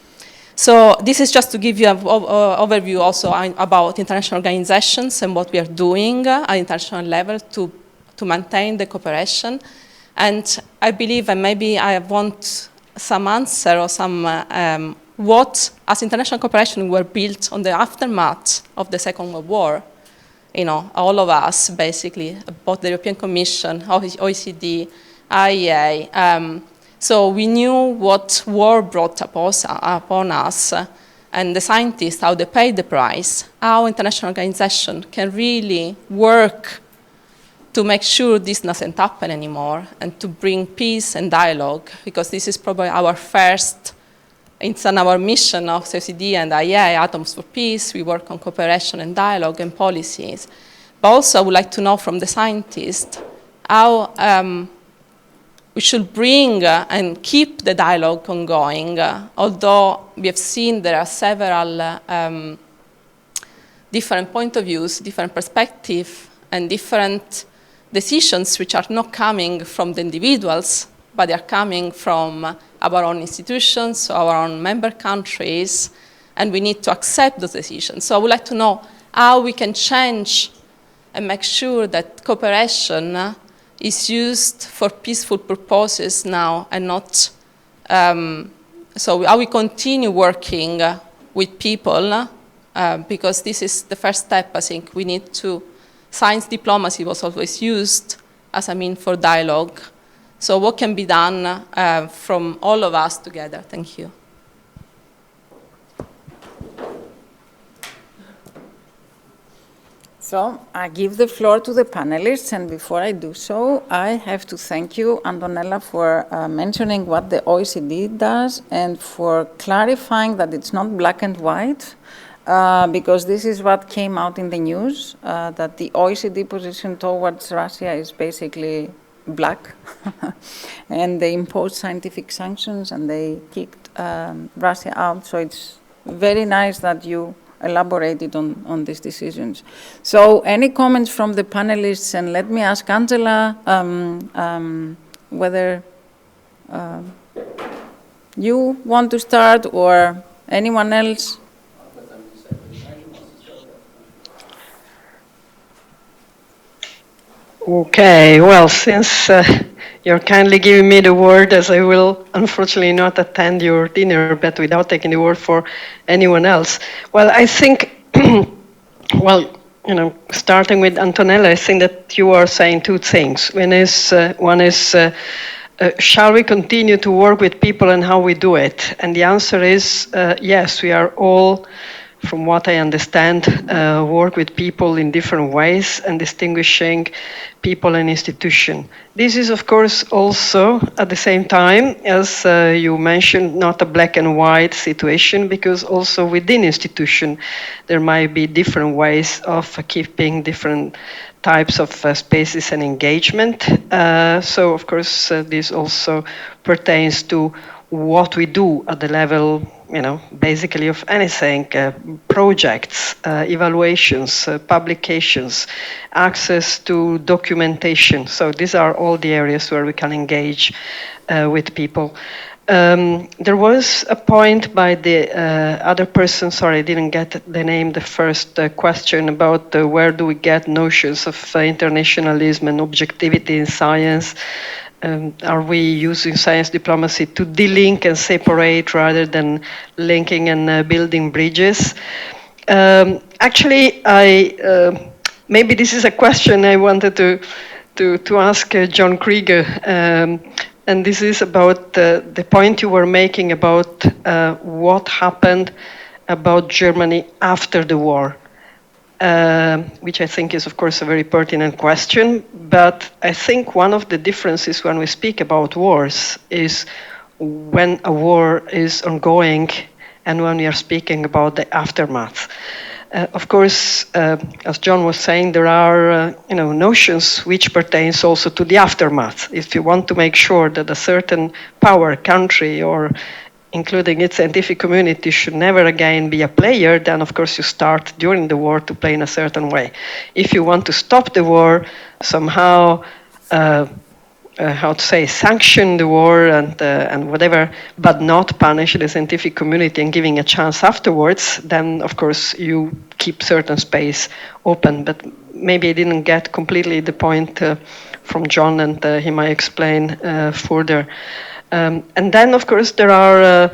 So this is just to give you an overview also about international organizations and what we are doing at international level to maintain the cooperation. And I believe, and maybe I want some answer or some what, as international cooperation, were built on the aftermath of the Second World War. All of us, basically, both the European Commission, OECD, IEA. So we knew what war brought upon us, and the scientists, how they paid the price, how international organization can really work to make sure this doesn't happen anymore, and to bring peace and dialogue, because this is probably our first. It's on our mission of OECD and IEA, Atoms for Peace. We work on cooperation and dialogue and policies. But also I would like to know from the scientists how we should bring and keep the dialogue ongoing, although we have seen there are several different point of views, different perspectives, and different decisions which are not coming from the individuals, but they are coming from our own institutions, our own member countries, and we need to accept those decisions. So I would like to know how we can change and make sure that cooperation is used for peaceful purposes now and not, so how we continue working with people, because this is the first step. I think we need to, science diplomacy was always used as a means for dialogue. So what can be done from all of us together? Thank you. So I give the floor to the panelists, and before I do so, I have to thank you, Antonella, for mentioning what the OECD does and for clarifying that it's not black and white, because this is what came out in the news, that the OECD position towards Russia is basically black, and they imposed scientific sanctions and they kicked Russia out. So it's very nice that you elaborated on these decisions. So any comments from the panelists? And let me ask Angela whether you want to start or anyone else. Okay, well, since you're kindly giving me the word, as I will unfortunately not attend your dinner, but without taking the word for anyone else. Well, I think, well, you know, starting with Antonella, I think that you are saying two things. One is shall we continue to work with people and how we do it? And the answer is yes, we are all, from what I understand, work with people in different ways and distinguishing people and institution. This is, of course, also at the same time, as you mentioned, not a black and white situation, because also within institution there might be different ways of keeping different types of spaces and engagement. So, of course, this also pertains to what we do at the level, you know, basically of anything, projects, evaluations, publications, access to documentation. So these are all the areas where we can engage with people. There was a point by the other person, sorry, I didn't get the name, the first question about where do we get notions of internationalism and objectivity in science. Are we using science diplomacy to delink and separate rather than linking and building bridges? Actually, maybe this is a question I wanted to ask John Krieg, and this is about the point you were making about what happened about Germany after the war. Which I think is, of course, a very pertinent question. But I think one of the differences when we speak about wars is when a war is ongoing and when we are speaking about the aftermath. Of course, as John was saying, there are notions which pertains also to the aftermath. If you want to make sure that a certain power, country, or including its scientific community should never again be a player, then of course you start during the war to play in a certain way. If you want to stop the war, somehow, sanction the war and whatever, but not punish the scientific community and giving a chance afterwards, then of course you keep certain space open. But maybe I didn't get completely the point from John, and he might explain further. And then, of course, there are,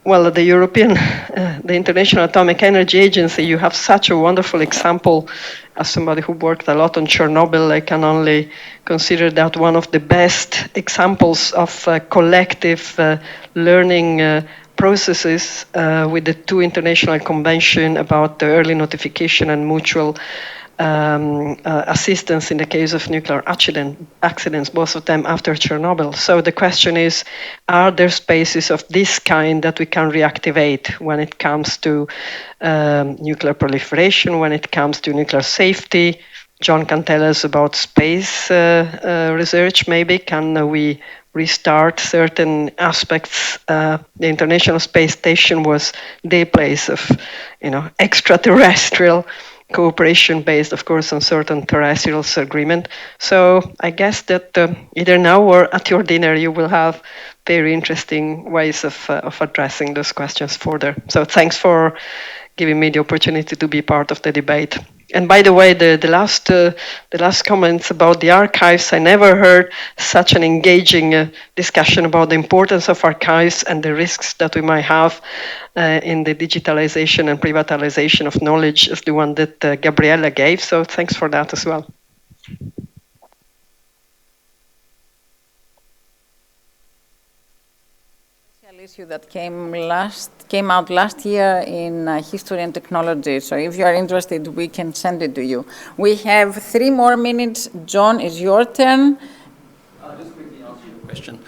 the European, the International Atomic Energy Agency. You have such a wonderful example. As somebody who worked a lot on Chernobyl, I can only consider that one of the best examples of collective learning processes with the two international conventions about the early notification and mutual assistance in the case of nuclear accidents, both of them after Chernobyl. So the question is, are there spaces of this kind that we can reactivate when it comes to nuclear proliferation, when it comes to nuclear safety? John can tell us about space research, maybe. Can we restart certain aspects? The International Space Station was the place of, extraterrestrial cooperation based, of course, on certain terrestrial agreement. So I guess that either now or at your dinner, you will have very interesting ways of addressing those questions further. So thanks for giving me the opportunity to be part of the debate. And by the way, the last comments about the archives, I never heard such an engaging discussion about the importance of archives and the risks that we might have in the digitalization and privatization of knowledge as the one that Gabriela gave. So thanks for that as well. issue that came out last year in History and Technology. So if you are interested, we can send it to you. We have 3 more minutes. John, it's your turn. I'll just quickly answer your question.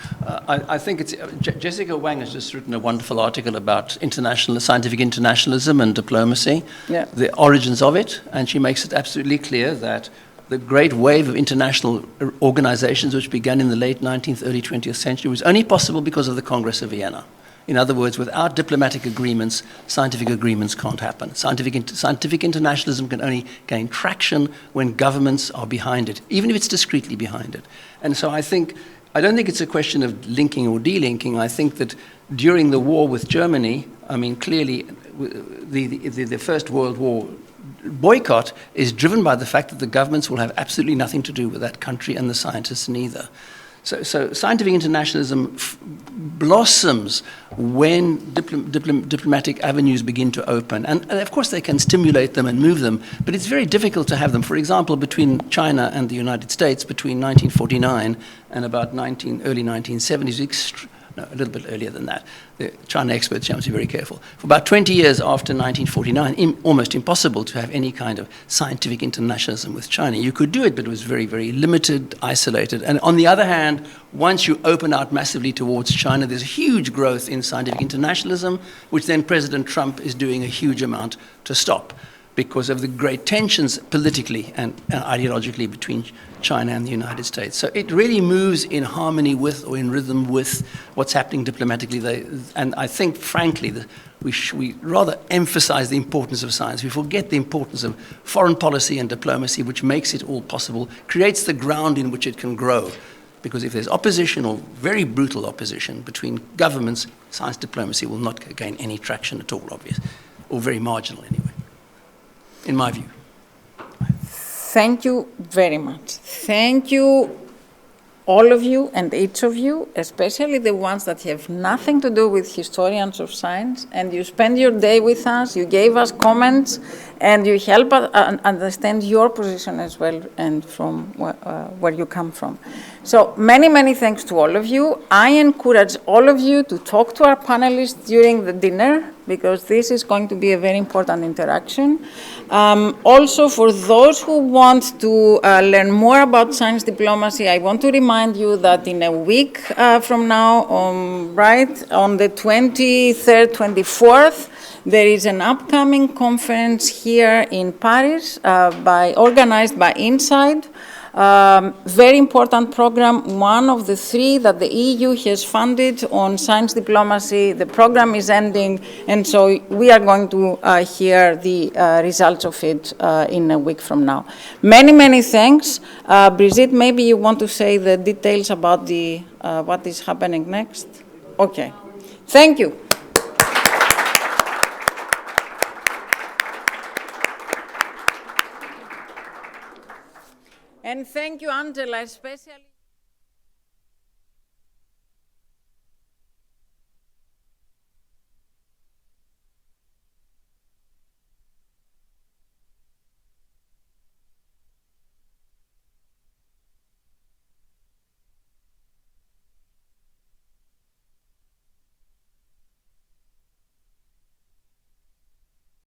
I think it's Jessica Wang has just written a wonderful article about scientific internationalism and diplomacy, the origins of it, and she makes it absolutely clear that the great wave of international organizations which began in the late 19th, early 20th century was only possible because of the Congress of Vienna. In other words, without diplomatic agreements, scientific agreements can't happen. Scientific internationalism can only gain traction when governments are behind it, even if it's discreetly behind it. And so I don't think it's a question of linking or delinking. I think that during the war with Germany, I mean, clearly the First World War boycott is driven by the fact that the governments will have absolutely nothing to do with that country and the scientists neither. So scientific internationalism blossoms when diplomatic avenues begin to open. And of course they can stimulate them and move them, but it's very difficult to have them. For example, between China and the United States, between 1949 and about early 1970s, no, a little bit earlier than that. The China experts, you have to be very careful. For about 20 years after 1949, almost impossible to have any kind of scientific internationalism with China. You could do it, but it was very, very limited, isolated. And on the other hand, once you open out massively towards China, there's a huge growth in scientific internationalism, which then President Trump is doing a huge amount to stop, because of the great tensions politically and ideologically between China and the United States. So it really moves in harmony with or in rhythm with what's happening diplomatically. And I think, frankly, we rather emphasize the importance of science. We forget the importance of foreign policy and diplomacy, which makes it all possible, creates the ground in which it can grow. Because if there's opposition or very brutal opposition between governments, science diplomacy will not gain any traction at all, obviously, or very marginal anyway, in my view. Thank you very much. Thank you, all of you and each of you, especially the ones that have nothing to do with historians of science, and you spend your day with us, you gave us comments, and you help us understand your position as well and from where you come from. So many, many thanks to all of you. I encourage all of you to talk to our panelists during the dinner, because this is going to be a very important interaction. Also, for those who want to learn more about science diplomacy, I want to remind you that in a week from now, on the 23rd, 24th, there is an upcoming conference here in Paris organized by Inside. Very important program, one of the 3 that the EU has funded on science diplomacy. The program is ending, and so we are going to hear the results of it in a week from now. Many, many thanks. Brigitte, maybe you want to say the details about what is happening next? Okay. Thank you. And thank you, Angela, especially.